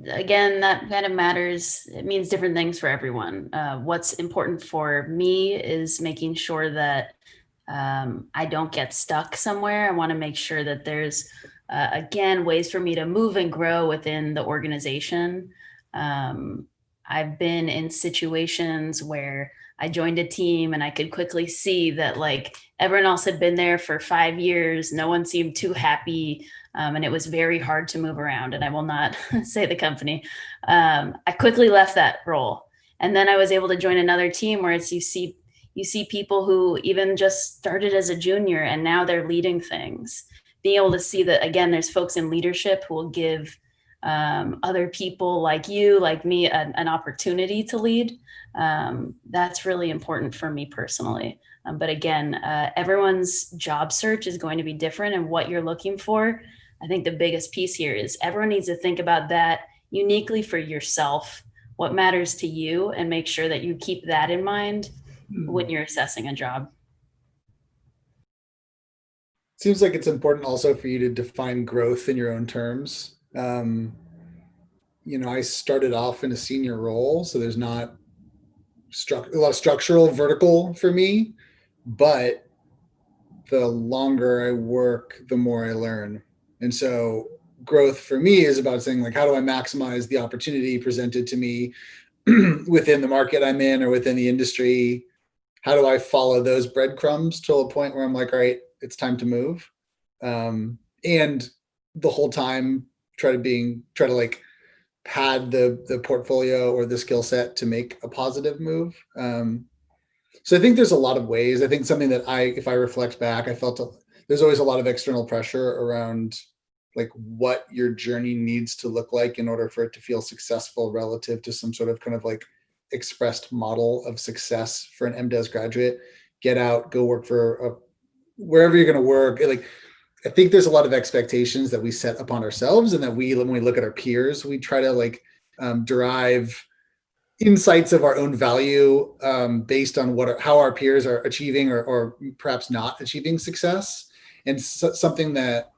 again, that kind of matters. It means different things for everyone. What's important for me is making sure that I don't get stuck somewhere. I want to make sure that there's, again, ways for me to move and grow within the organization. I've been in situations where I joined a team and I could quickly see that like everyone else had been there for 5 years. No one seemed too happy. And it was very hard to move around. And I will not say the company. I quickly left that role. And then I was able to join another team where it's you see people who even just started as a junior and now they're leading things. Being able to see that, again, there's folks in leadership who will give other people like you, like me, an opportunity to lead. That's really important for me personally. But again, everyone's job search is going to be different, and what you're looking for. I think the biggest piece here is everyone needs to think about that uniquely for yourself, what matters to you, and make sure that you keep that in mind when you're assessing a job. Seems like it's important also for you to define growth in your own terms. I started off in a senior role, so there's not a lot of structural vertical for me, but the longer I work, the more I learn. And so growth for me is about saying, like, how do I maximize the opportunity presented to me within the market I'm in or within the industry? How do I follow those breadcrumbs till a point where I'm like, all right, it's time to move? And the whole time try to like pad the portfolio or the skill set to make a positive move. So I think there's a lot of ways. I think something that if I reflect back, I felt there's always a lot of external pressure around like what your journey needs to look like in order for it to feel successful relative to some sort of kind of like expressed model of success for an MDes graduate. Get out, go work for wherever you're going to work. Like, I think there's a lot of expectations that we set upon ourselves, and that when we look at our peers, we try to like derive insights of our own value based on how our peers are achieving or perhaps not achieving success. And something that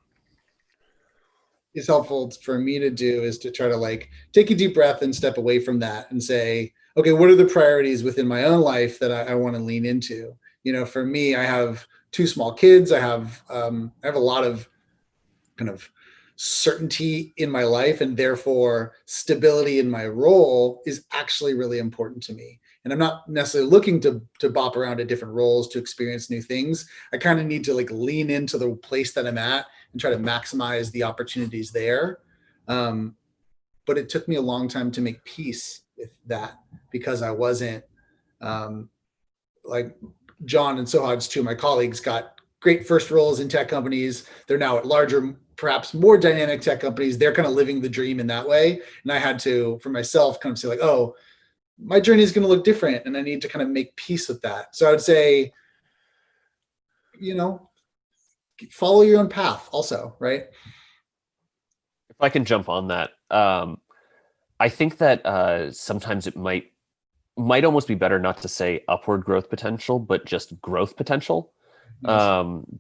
is helpful for me to do is to try to like take a deep breath and step away from that and say, okay, what are the priorities within my own life that I want to lean into? For me, I have 2 small kids. I have a lot of kind of certainty in my life, and therefore stability in my role is actually really important to me. And I'm not necessarily looking to bop around at different roles to experience new things. I kind of need to like lean into the place that I'm at and try to maximize the opportunities there. But it took me a long time to make peace with that, because I wasn't like John and Sohaj, 2 of my colleagues, got great first roles in tech companies. They're now at larger, perhaps more dynamic tech companies. They're kind of living the dream in that way. And I had to, for myself, kind of say like, oh, my journey is going to look different, and I need to kind of make peace with that. So I would say, follow your own path also, right? If I can jump on that, I think that sometimes it might almost be better not to say upward growth potential, but just growth potential.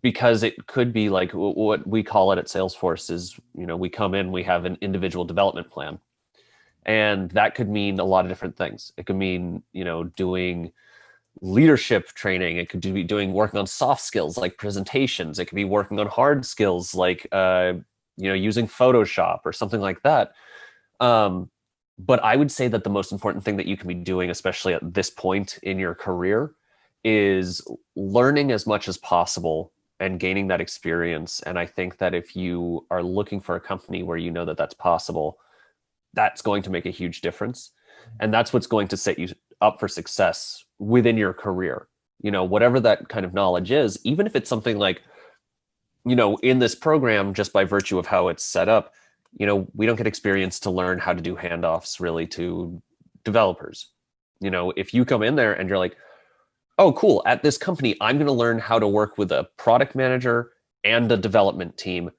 Because it could be like what we call it at Salesforce is, we come in, we have an individual development plan. And that could mean a lot of different things. It could mean, doing leadership training. It could be working on soft skills like presentations. It could be working on hard skills like, using Photoshop or something like that. But I would say that the most important thing that you can be doing, especially at this point in your career, is learning as much as possible and gaining that experience. And I think that if you are looking for a company where you know that that's possible, that's going to make a huge difference. And that's what's going to set you up for success within your career. You know, whatever that kind of knowledge is, even if it's something like, you know, in this program, just by virtue of how it's set up, you know, we don't get experience to learn how to do handoffs really to developers. You know, if you come in there and you're like, oh, cool, at this company, I'm going to learn how to work with a product manager and a development team.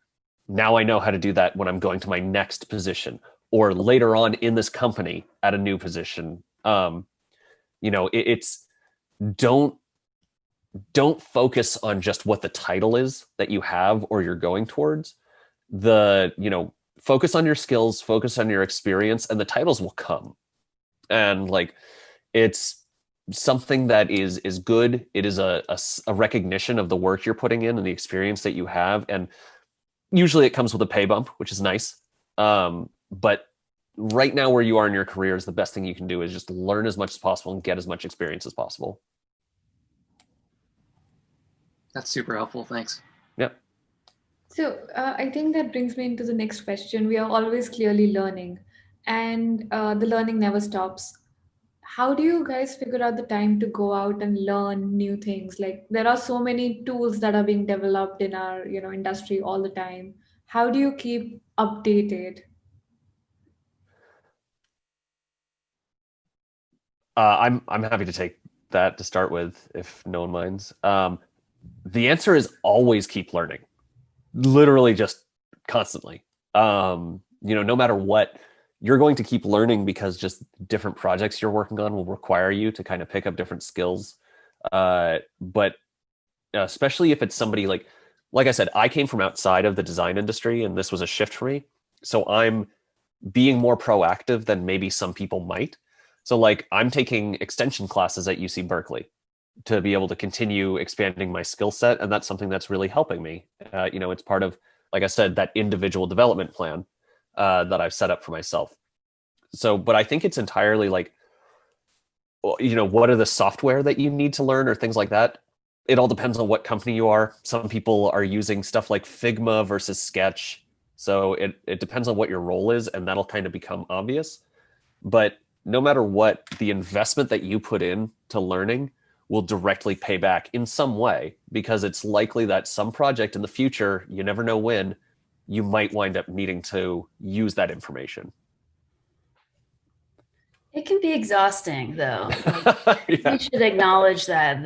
Now I know how to do that when I'm going to my next position or later on in this company at a new position. You know, it's don't focus on just what the title is that you have or you're going towards. You know, focus on your skills, focus on your experience, and the titles will come. And like, it's something that is good. It is a recognition of the work you're putting in and the experience that you have. And usually it comes with a pay bump, which is nice. But right now where you are in your career is the best thing you can do is just learn as much as possible and get as much experience as possible. That's super helpful. Thanks. Yep. So I think that brings me into the next question. We are always clearly learning, and the learning never stops. How do you guys figure out the time to go out and learn new things? Like there are so many tools that are being developed in our, you know, industry all the time. How do you keep updated? I'm happy to take that to start with, if no one minds. The answer is always keep learning, literally just constantly. You know, no matter what, you're going to keep learning because just different projects you're working on will require you to kind of pick up different skills. But especially if it's somebody like I said, I came from outside of the design industry and this was a shift for me. So I'm being more proactive than maybe some people might. So like I'm taking extension classes at UC Berkeley to be able to continue expanding my skill set. And that's something that's really helping me. You know, it's part of, like I said, that individual development plan that I've set up for myself. So, but I think it's entirely like, you know, what are the software that you need to learn or things like that? It all depends on what company you are. Some people are using stuff like Figma versus Sketch. So it depends on what your role is, and that'll kind of become obvious. But no matter what, the investment that you put in to learning will directly pay back in some way, because it's likely that some project in the future, you never know when, you might wind up needing to use that information. It can be exhausting, though. Yeah. We should acknowledge that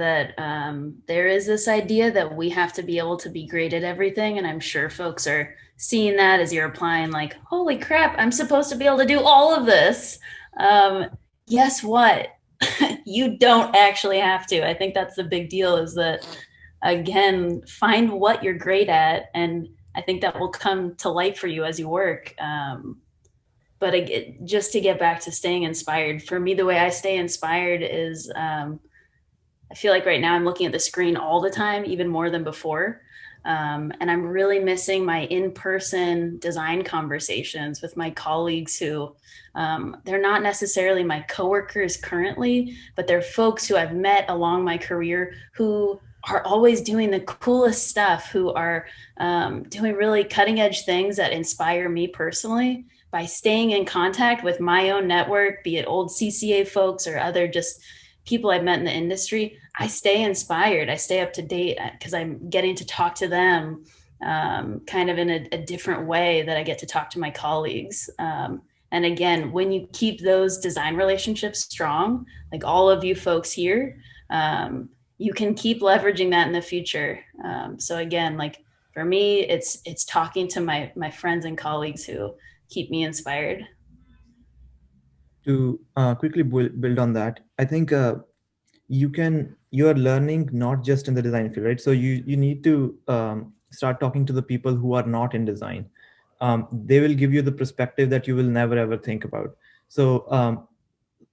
there is this idea that we have to be able to be great at everything, and I'm sure folks are seeing that as you're applying. Like, holy crap, I'm supposed to be able to do all of this. Guess what? You don't actually have to. I think that's the big deal. Is that again, find what you're great at, and I think that will come to light for you as you work. But just to get back to staying inspired, for me, the way I stay inspired is I feel like right now I'm looking at the screen all the time, even more than before. And I'm really missing my in-person design conversations with my colleagues who they're not necessarily my coworkers currently, but they're folks who I've met along my career who are always doing the coolest stuff, who are doing really cutting edge things that inspire me personally. By staying in contact with my own network, be it old CCA folks or other just people I've met in the industry, I stay inspired. I stay up to date because I'm getting to talk to them kind of in a different way that I get to talk to my colleagues. And again, when you keep those design relationships strong, like all of you folks here, you can keep leveraging that in the future. So again, like for me, it's talking to my friends and colleagues who keep me inspired. To quickly build on that, I think you are learning not just in the design field, right? So you need to start talking to the people who are not in design. They will give you the perspective that you will never ever think about. So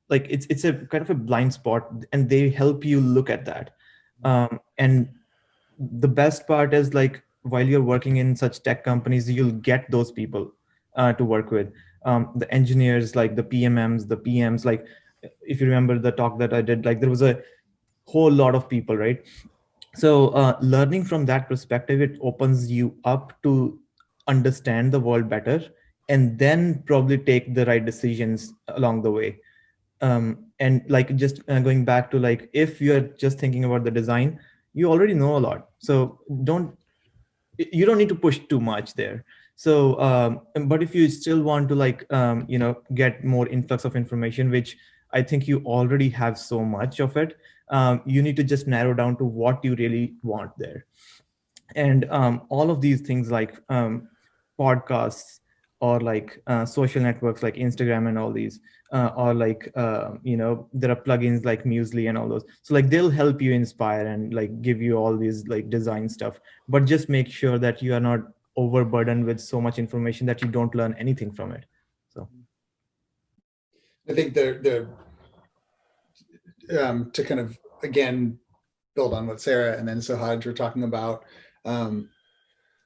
like it's a kind of a blind spot, and they help you look at that. And the best part is, like, while you're working in such tech companies, you'll get those people to work with. the engineers, like the PMMs, the PMs. Like if you remember the talk that I did, like there was a whole lot of people, right? So learning from that perspective, it opens you up to understand the world better, and then probably take the right decisions along the way. And like just going back to like, if you're just thinking about the design, you already know a lot. So you don't need to push too much there. So but if you still want to like get more influx of information, which I think you already have so much of it, you need to just narrow down to what you really want there. And all of these things like podcasts, or like social networks like Instagram and all these, or like there are plugins like Musely and all those. So like they'll help you inspire and like give you all these like design stuff, but just make sure that you are not overburdened with so much information that you don't learn anything from it. So I think the to kind of again build on what Sarah and then Sahaj were talking about,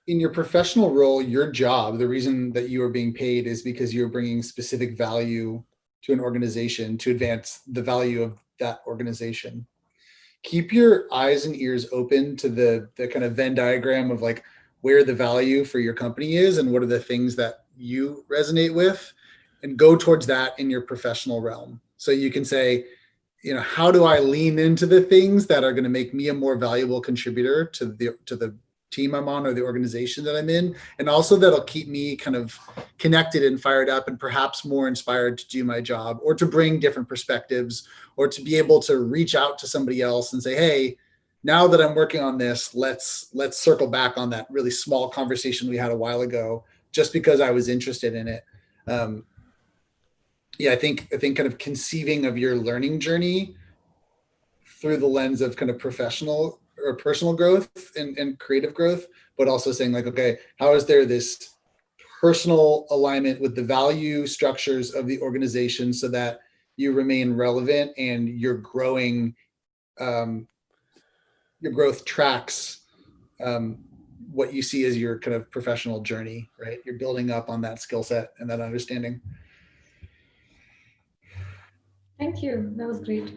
in your professional role, your job, the reason that you are being paid is because you're bringing specific value to an organization to advance the value of that organization. Keep your eyes and ears open to the kind of Venn diagram of like where the value for your company is and what are the things that you resonate with, and go towards that in your professional realm. So you can say, how do I lean into the things that are going to make me a more valuable contributor to the team I'm on or the organization that I'm in, and also that'll keep me kind of connected and fired up and perhaps more inspired to do my job, or to bring different perspectives, or to be able to reach out to somebody else and say, hey, now that I'm working on this, let's circle back on that really small conversation we had a while ago, just because I was interested in it. I think kind of conceiving of your learning journey through the lens of kind of professional or personal growth and creative growth, but also saying like, okay, how is there this personal alignment with the value structures of the organization so that you remain relevant and your growing, your growth tracks what you see as your kind of professional journey, right? You're building up on that skill set and that understanding. Thank you. That was great.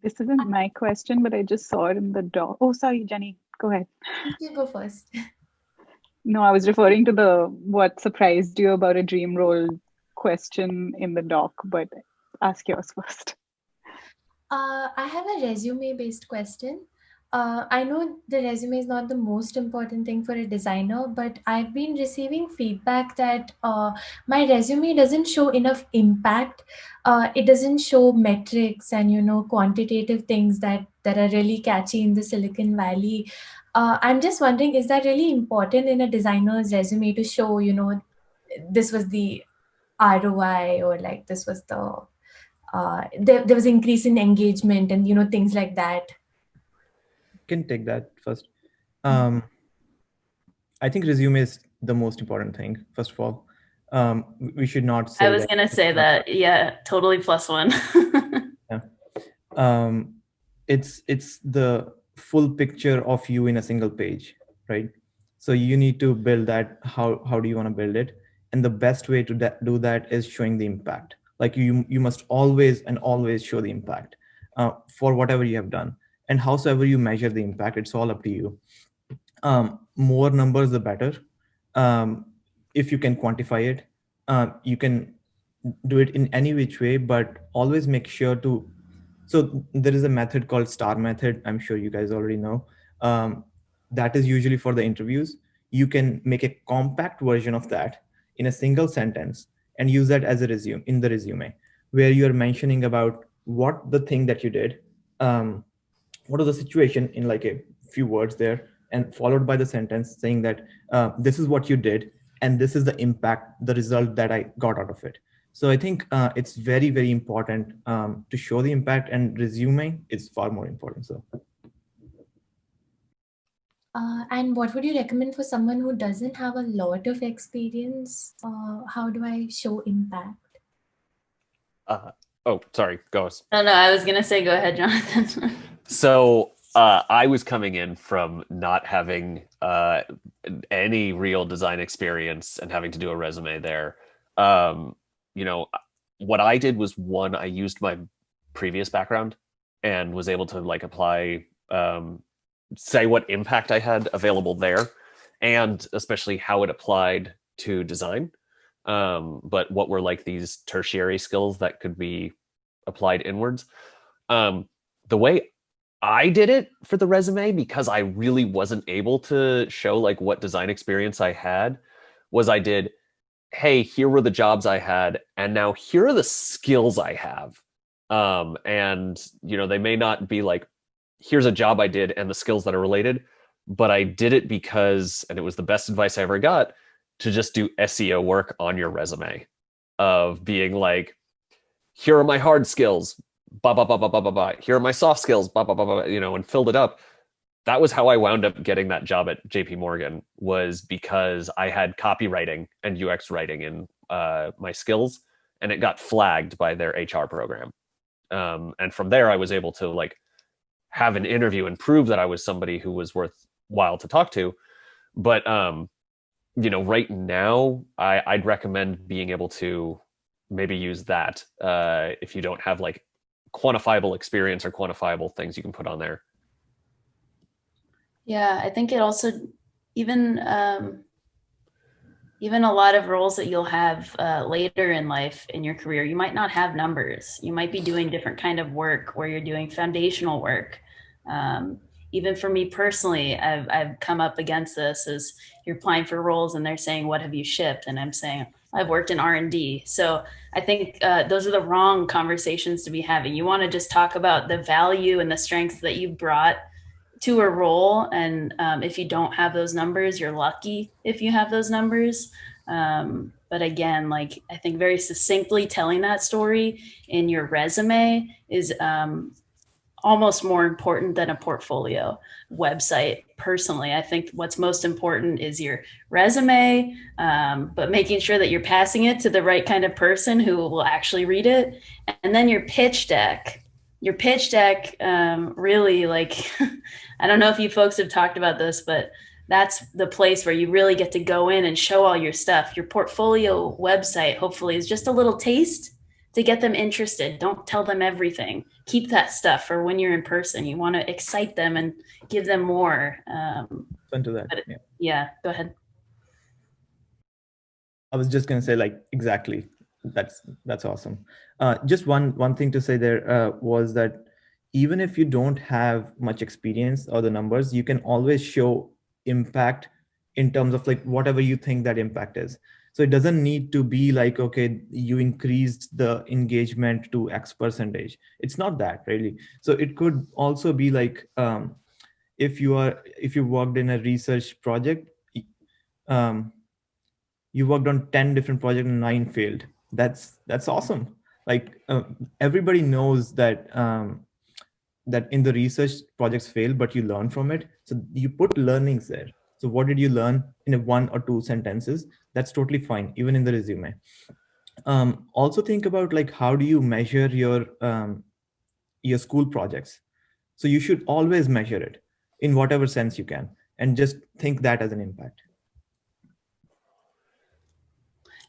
This isn't my question, but I just saw it in the doc. Oh, sorry, Jenny, go ahead. You go first. No, I was referring to the what surprised you about a dream role question in the doc, but ask yours first. I have a resume-based question. I know the resume is not the most important thing for a designer, but I've been receiving feedback that my resume doesn't show enough impact. It doesn't show metrics and quantitative things that are really catchy in the Silicon Valley. I'm just wondering, is that really important in a designer's resume to show, this was the ROI, or like this was the there was increase in engagement and things like that? Can take that first. I think resume is the most important thing. First of all, we should not say. I was gonna say that. Yeah, totally +1. Yeah. It's the full picture of you in a single page, right? So you need to build that. How do you want to build it? And the best way to do that is showing the impact. Like you must always show the impact for whatever you have done, and howsoever you measure the impact, it's all up to you. More numbers, the better. If you can quantify it, you can do it in any which way, but always make sure to. So there is a method called STAR method. I'm sure you guys already know. That is usually for the interviews. You can make a compact version of that in a single sentence and use that as a resume in the resume, where you're mentioning about what the thing that you did, what was the situation in like a few words there, and followed by the sentence saying that this is what you did and this is the impact, the result that I got out of it. So I think it's very, very important to show the impact, and resume is far more important. So. And what would you recommend for someone who doesn't have a lot of experience? How do I show impact? Oh, sorry, go. No, I was gonna say, go ahead, Jonathan. So I was coming in from not having any real design experience and having to do a resume there. You know, what I did was, one, I used my previous background and was able to like apply, say what impact I had available there, and especially how it applied to design. But what were like these tertiary skills that could be applied inwards. The way I did it for the resume, because I really wasn't able to show like what design experience I had, was I did, hey, here were the jobs I had, and now here are the skills I have. And you know, they may not be like, here's a job I did and the skills that are related, but I did it because, and it was the best advice I ever got, to just do SEO work on your resume, of being like, here are my hard skills, blah, blah, blah, blah, blah, blah, blah. Here are my soft skills, blah, blah, blah, blah, you know, and filled it up. That was how I wound up getting that job at JP Morgan, was because I had copywriting and UX writing in my skills, and it got flagged by their HR program. And from there, I was able to like have an interview and prove that I was somebody who was worthwhile to talk to. But, you know, right now, I'd recommend being able to maybe use that if you don't have like quantifiable experience or quantifiable things you can put on there. Yeah, I think it also, even even a lot of roles that you'll have later in life in your career, you might not have numbers. You might be doing different kind of work where you're doing foundational work. Even for me personally, I've come up against this as you're applying for roles and they're saying, what have you shipped? And I'm saying, I've worked in R&D. So I think those are the wrong conversations to be having. You want to just talk about the value and the strengths that you brought to a role. And if you don't have those numbers, you're lucky if you have those numbers. But again, like I think very succinctly telling that story in your resume is almost more important than a portfolio website. Personally, I think what's most important is your resume, but making sure that you're passing it to the right kind of person who will actually read it. And then your pitch deck. Your pitch deck, really, like, I don't know if you folks have talked about this, but that's the place where you really get to go in and show all your stuff. Your portfolio website, hopefully, is just a little taste to get them interested. Don't tell them everything. Keep that stuff for when you're in person. You want to excite them and give them more. Into that. Yeah, go ahead. I was just going to say, like, exactly. That's awesome. Just one thing to say there was that even if you don't have much experience or the numbers, you can always show impact in terms of like whatever you think that impact is. So it doesn't need to be like, okay, you increased the engagement to X percentage. It's not that really. So it could also be like, if you worked in a research project, you worked on 10 different projects and 9 failed. That's awesome. Like everybody knows that that in the research projects fail, but you learn from it. So you put learnings there. So what did you learn in a 1 or 2 sentences? That's totally fine, even in the resume. Also think about like, how do you measure your school projects? So you should always measure it in whatever sense you can, and just think that as an impact.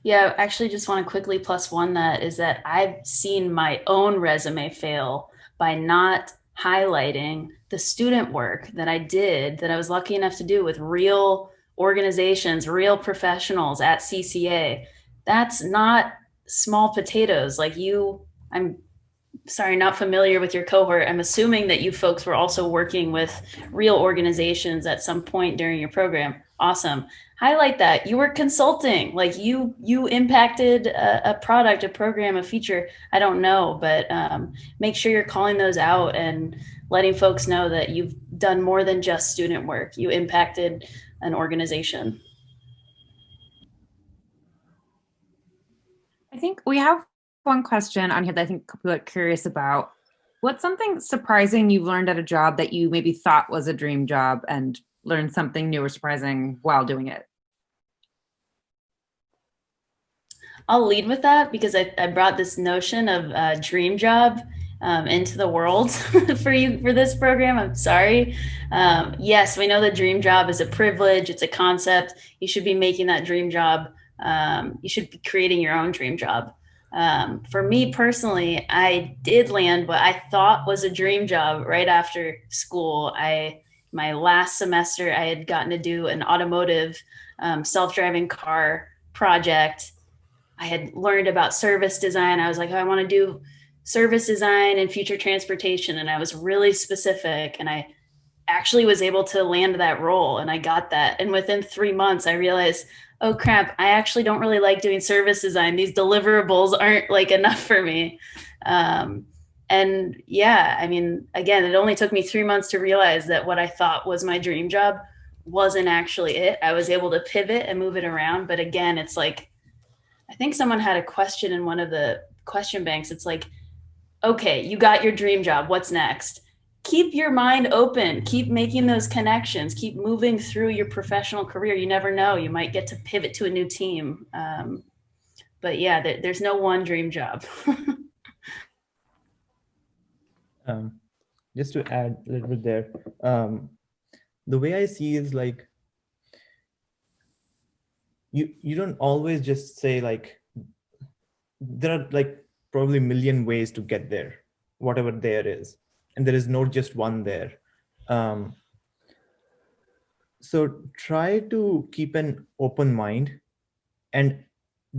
Yeah, actually just want to quickly +1 that is that I've seen my own resume fail by not highlighting the student work that I did, that I was lucky enough to do with real organizations, real professionals at CCA. That's not small potatoes. Like I'm sorry, not familiar with your cohort. I'm assuming that you folks were also working with real organizations at some point during your program. Awesome. Highlight that. You were consulting, like you impacted a product, a program, a feature. I don't know, but make sure you're calling those out and letting folks know that you've done more than just student work. You impacted an organization. I think we have one question on here that I think people are curious about. What's something surprising you've learned at a job that you maybe thought was a dream job and learned something new or surprising while doing it? I'll lead with that because I brought this notion of a dream job into the world for you for this program. I'm sorry. Yes, we know the dream job is a privilege. It's a concept. You should be making that dream job. You should be creating your own dream job. For me personally, I did land what I thought was a dream job right after school. My last semester, I had gotten to do an automotive self-driving car project. I had learned about service design. I was like, oh, I want to do service design and future transportation. And I was really specific, and I actually was able to land that role, and I got that. And within 3 months, I realized, oh crap, I actually don't really like doing service design. These deliverables aren't like enough for me. And yeah, I mean, again, it only took me 3 months to realize that what I thought was my dream job wasn't actually it. I was able to pivot and move it around. But again, it's like, I think someone had a question in one of the question banks. It's like, okay, you got your dream job. What's next? Keep your mind open. Keep making those connections. Keep moving through your professional career. You never know. You might get to pivot to a new team. But yeah, there's no one dream job. Just to add a little bit there, the way I see is like, you don't always just say like, there are like probably a million ways to get there, whatever there is. And there is not just one there. So try to keep an open mind and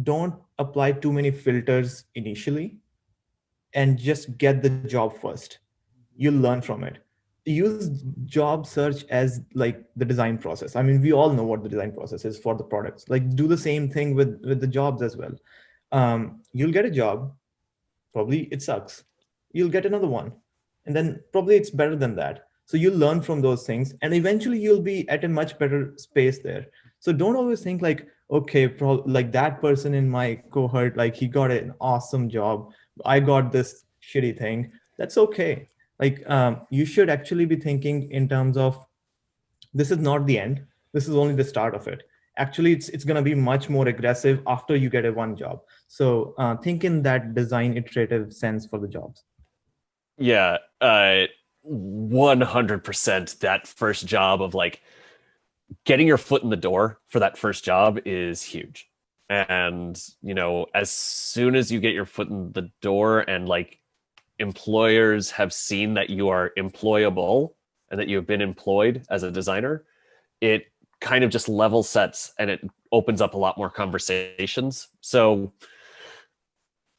don't apply too many filters initially, and just get the job first. You'll learn from it. Use job search as like the design process. I mean, we all know what the design process is for the products. Like, do the same thing with the jobs as well. You'll get a job, probably it sucks. You'll get another one, and then probably it's better than that. So you'll learn from those things, and eventually you'll be at a much better space there. So don't always think like, okay, like that person in my cohort, like he got an awesome job, I got this shitty thing. That's okay. Like, you should actually be thinking in terms of, this is not the end. This is only the start of it. Actually, it's going to be much more aggressive after you get a one job. So think in that design iterative sense for the jobs. Yeah, 100% that first job of like getting your foot in the door for that first job is huge. And, you know, as soon as you get your foot in the door and like employers have seen that you are employable and that you have been employed as a designer, it kind of just level sets and it opens up a lot more conversations. So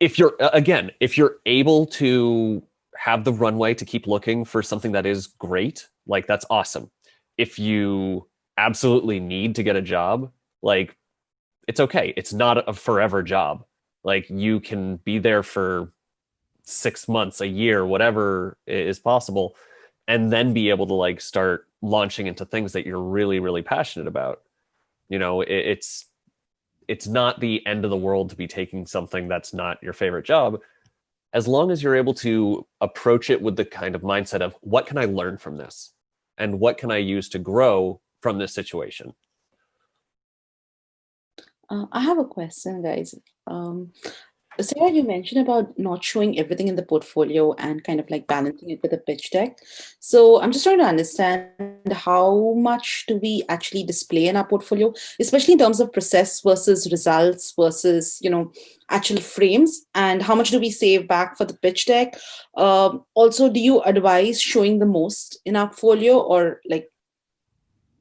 if you're able to have the runway to keep looking for something that is great, like that's awesome. If you absolutely need to get a job, like it's okay. It's not a forever job. Like you can be there for 6 months, a year, whatever is possible, and then be able to like start launching into things that you're really, really passionate about. You know, it's not the end of the world to be taking something that's not your favorite job, as long as you're able to approach it with the kind of mindset of, what can I learn from this? And what can I use to grow from this situation? I have a question, guys. Sarah, you mentioned about not showing everything in the portfolio and kind of like balancing it with a pitch deck. So I'm just trying to understand, how much do we actually display in our portfolio, especially in terms of process versus results versus, you know, actual frames, and how much do we save back for the pitch deck? Also, do you advise showing the most in our portfolio, or like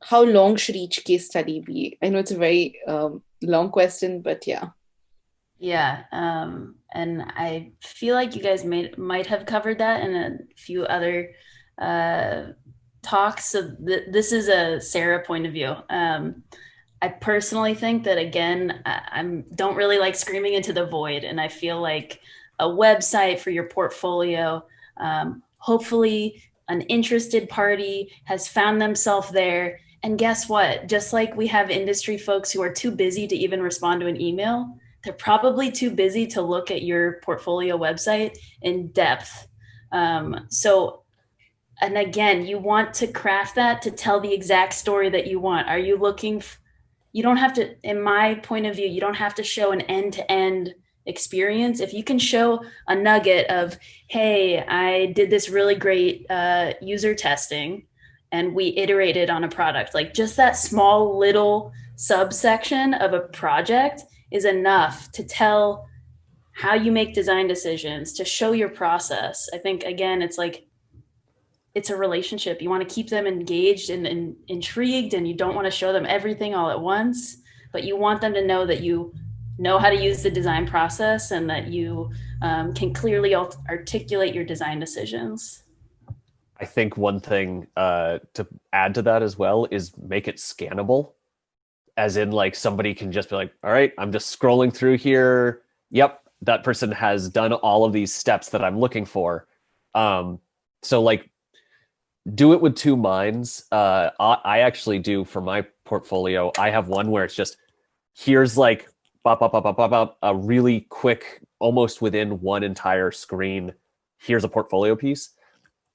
how long should each case study be? I know it's a very long question, but yeah. Yeah, and I feel like you guys might have covered that in a few other talks. So this is a Sarah point of view. I personally think that, again, I don't really like screaming into the void, and I feel like a website for your portfolio, hopefully an interested party has found themselves there. And guess what? Just like we have industry folks who are too busy to even respond to an email, they're probably too busy to look at your portfolio website in depth. And again, you want to craft that to tell the exact story that you want. Are you looking, you don't have to, in my point of view, you don't have to show an end-to-end experience, if you can show a nugget of, hey, I did this really great user testing and we iterated on a product, like just that small little subsection of a project is enough to tell how you make design decisions, to show your process. I think, again, it's like, it's a relationship. You want to keep them engaged and intrigued, and you don't want to show them everything all at once, but you want them to know that you know how to use the design process and that you can clearly articulate your design decisions. I think one thing to add to that as well is make it scannable. As in, like, somebody can just be like, all right, I'm just scrolling through here. Yep, that person has done all of these steps that I'm looking for. So like, do it with two minds. I actually do for my portfolio. I have one where it's just, here's like a really quick, almost within one entire screen, here's a portfolio piece.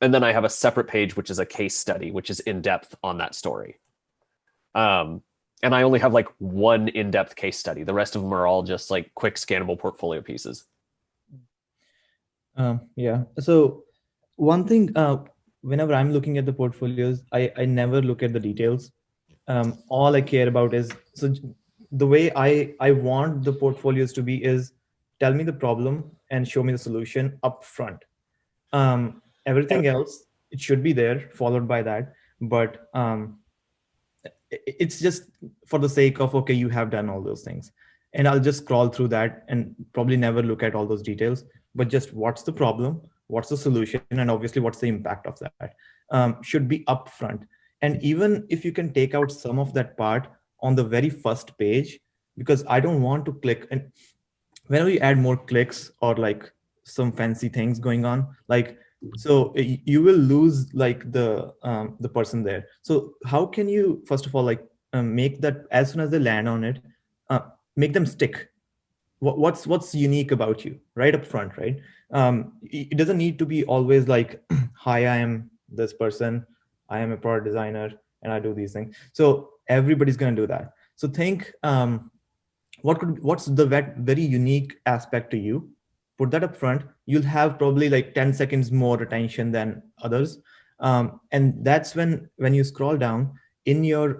And then I have a separate page, which is a case study, which is in depth on that story. And I only have like one in-depth case study. The rest of them are all just like quick scannable portfolio pieces. Yeah. So one thing, whenever I'm looking at the portfolios, I never look at the details. All I care about is, so the way I want the portfolios to be is, tell me the problem and show me the solution up front. Everything else, it should be there, followed by that. But it's just for the sake of, okay, you have done all those things. And I'll just scroll through that and probably never look at all those details, but just what's the problem, what's the solution, and obviously what's the impact of that should be upfront. And even if you can take out some of that part on the very first page, because I don't want to click. And whenever you add more clicks or like some fancy things going on, like, so you will lose like the person there. So how can you, first of all, like make that, as soon as they land on it, make them stick? What's unique about you right up front, right? It doesn't need to be always like, hi, I am this person, I am a product designer and I do these things. So everybody's going to do that. So think, what's the very unique aspect to you? Put that up front. You'll have probably like 10 seconds more attention than others. And that's when you scroll down in your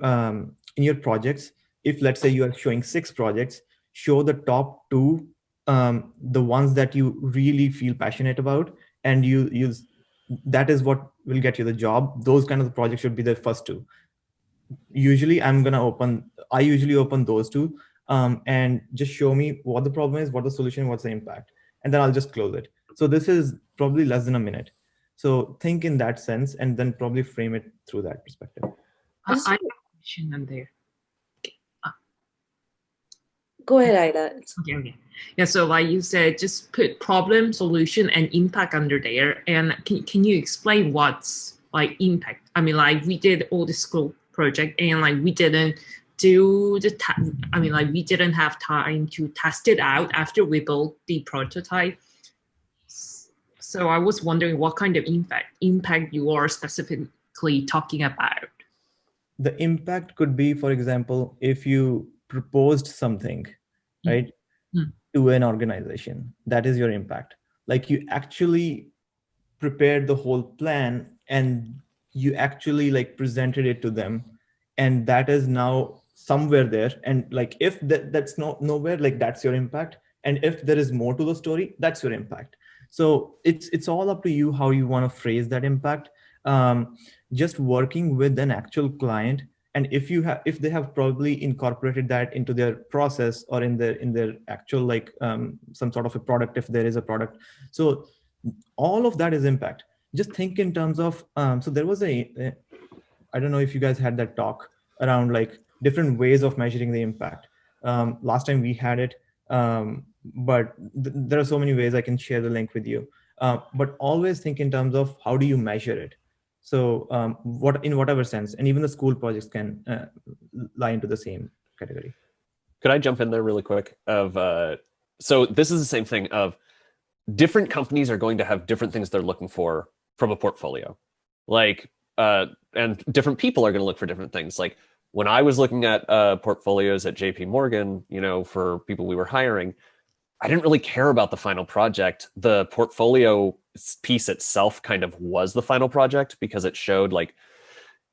projects, if let's say you are showing 6 projects, show the top 2, the ones that you really feel passionate about, and you use that is what will get you the job. Those kind of projects should be the first 2. Usually I usually open those 2 and just show me what the problem is, what the solution, what's the impact, and then I'll just close it. So this is probably less than a minute. So think in that sense and then probably frame it through that perspective. I have a question on there. Go ahead, Ida. Okay. Yeah, so like you said, just put problem, solution, and impact under there. And can you explain what's like impact? I mean, like we did all the school project and like we didn't do we didn't have time to test it out after we built the prototype. So I was wondering what kind of impact you are specifically talking about. The impact could be, for example, if you proposed something, right, to an organization, that is your impact. Like you actually prepared the whole plan and you actually like presented it to them, and that is now somewhere there. And like if that's nowhere, like that's your impact. And if there is more to the story, that's your impact. So it's all up to you how you want to phrase that impact. Just working with an actual client, and if they have probably incorporated that into their process or in their actual like some sort of a product, if there is a product. So all of that is impact. Just think in terms of so there was I don't know if you guys had that talk around like different ways of measuring the impact. Last time we had it, but there are so many ways. I can share the link with you. But always think in terms of how do you measure it. So in whatever sense, and even the school projects can lie into the same category. Could I jump in there really quick? So this is the same thing of different companies are going to have different things they're looking for from a portfolio. Like, and different people are going to look for different things. Like when I was looking at portfolios at JP Morgan, for people we were hiring, I didn't really care about the final project. The portfolio piece itself kind of was the final project because it showed like,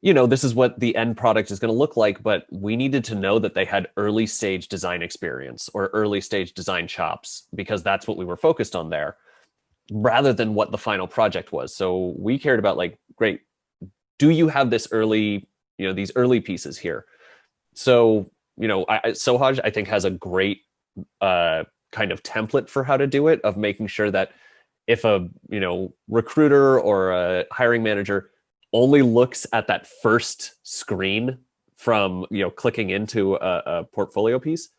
this is what the end product is going to look like, but we needed to know that they had early stage design experience or early stage design chops because that's what we were focused on there rather than what the final project was. So we cared about like, great, do you have this early, these early pieces here? So, Sohaj, I think, has a great kind of template for how to do it, of making sure that if a recruiter or a hiring manager only looks at that first screen from clicking into a portfolio piece,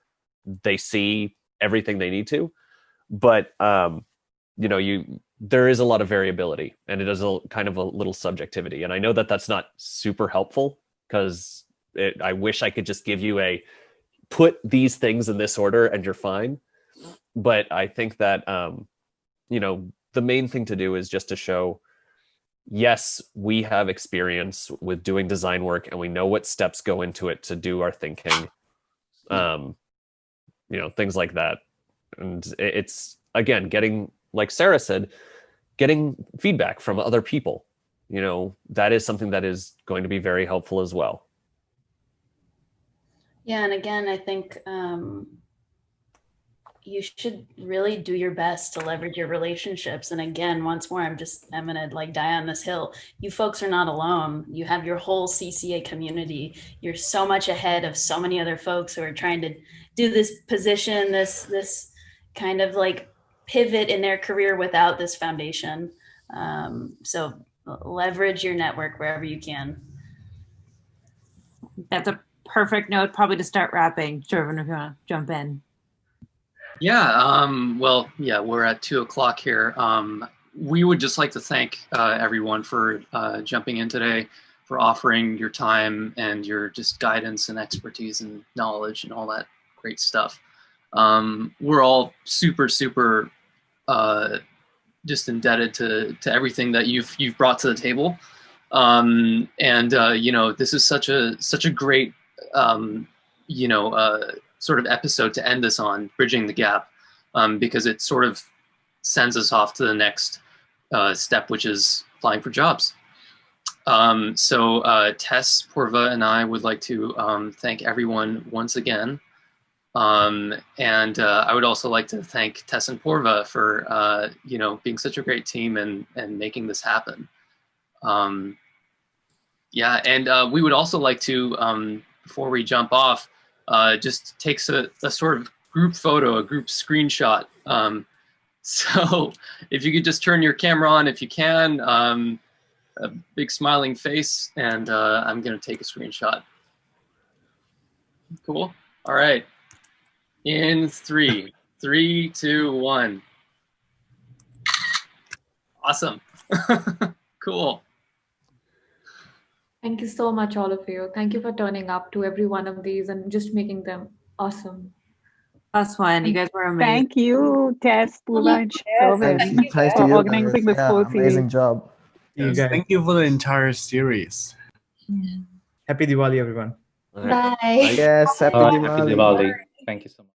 they see everything they need to. But there is a lot of variability, and it is a kind of a little subjectivity. And I know that that's not super helpful because I wish I could just give you put these things in this order and you're fine. But I think that, the main thing to do is just to show, yes, we have experience with doing design work and we know what steps go into it to do our thinking, things like that. And it's, again, getting, like Sarah said, getting feedback from other people, that is something that is going to be very helpful as well. Yeah, and again, I think you should really do your best to leverage your relationships. And again, once more, I'm gonna like die on this hill. You folks are not alone. You have your whole CCA community. You're so much ahead of so many other folks who are trying to do this position, this kind of like pivot in their career without this foundation. So leverage your network wherever you can. That's a perfect note probably to start wrapping. Shervin, if you want to jump in. Yeah, we're at 2:00 here. We would just like to thank everyone for jumping in today, for offering your time and your just guidance and expertise and knowledge and all that great stuff. We're all super just indebted to everything that you've brought to the table. This is such a great sort of episode to end this on, bridging the gap, because it sort of sends us off to the next step, which is applying for jobs. Tess, Purva, and I would like to thank everyone once again. I would also like to thank Tess and Purva for being such a great team and making this happen. We would also like to, before we jump off, just takes a sort of group photo, a group screenshot. So if you could just turn your camera on, if you can, a big smiling face, and I'm gonna take a screenshot. Cool. All right. In 3, 2, 1. Awesome. Cool. Thank you so much, all of you. Thank you for turning up to every one of these and just making them awesome. Plus one. You guys were amazing. Thank you, Tess, Purva, and Shervin, Thanks to for you organizing this whole series. amazing job. Yes, thank you for the entire series. Happy Diwali, everyone. Bye. Yes, happy Diwali. Happy Diwali. Thank you so much.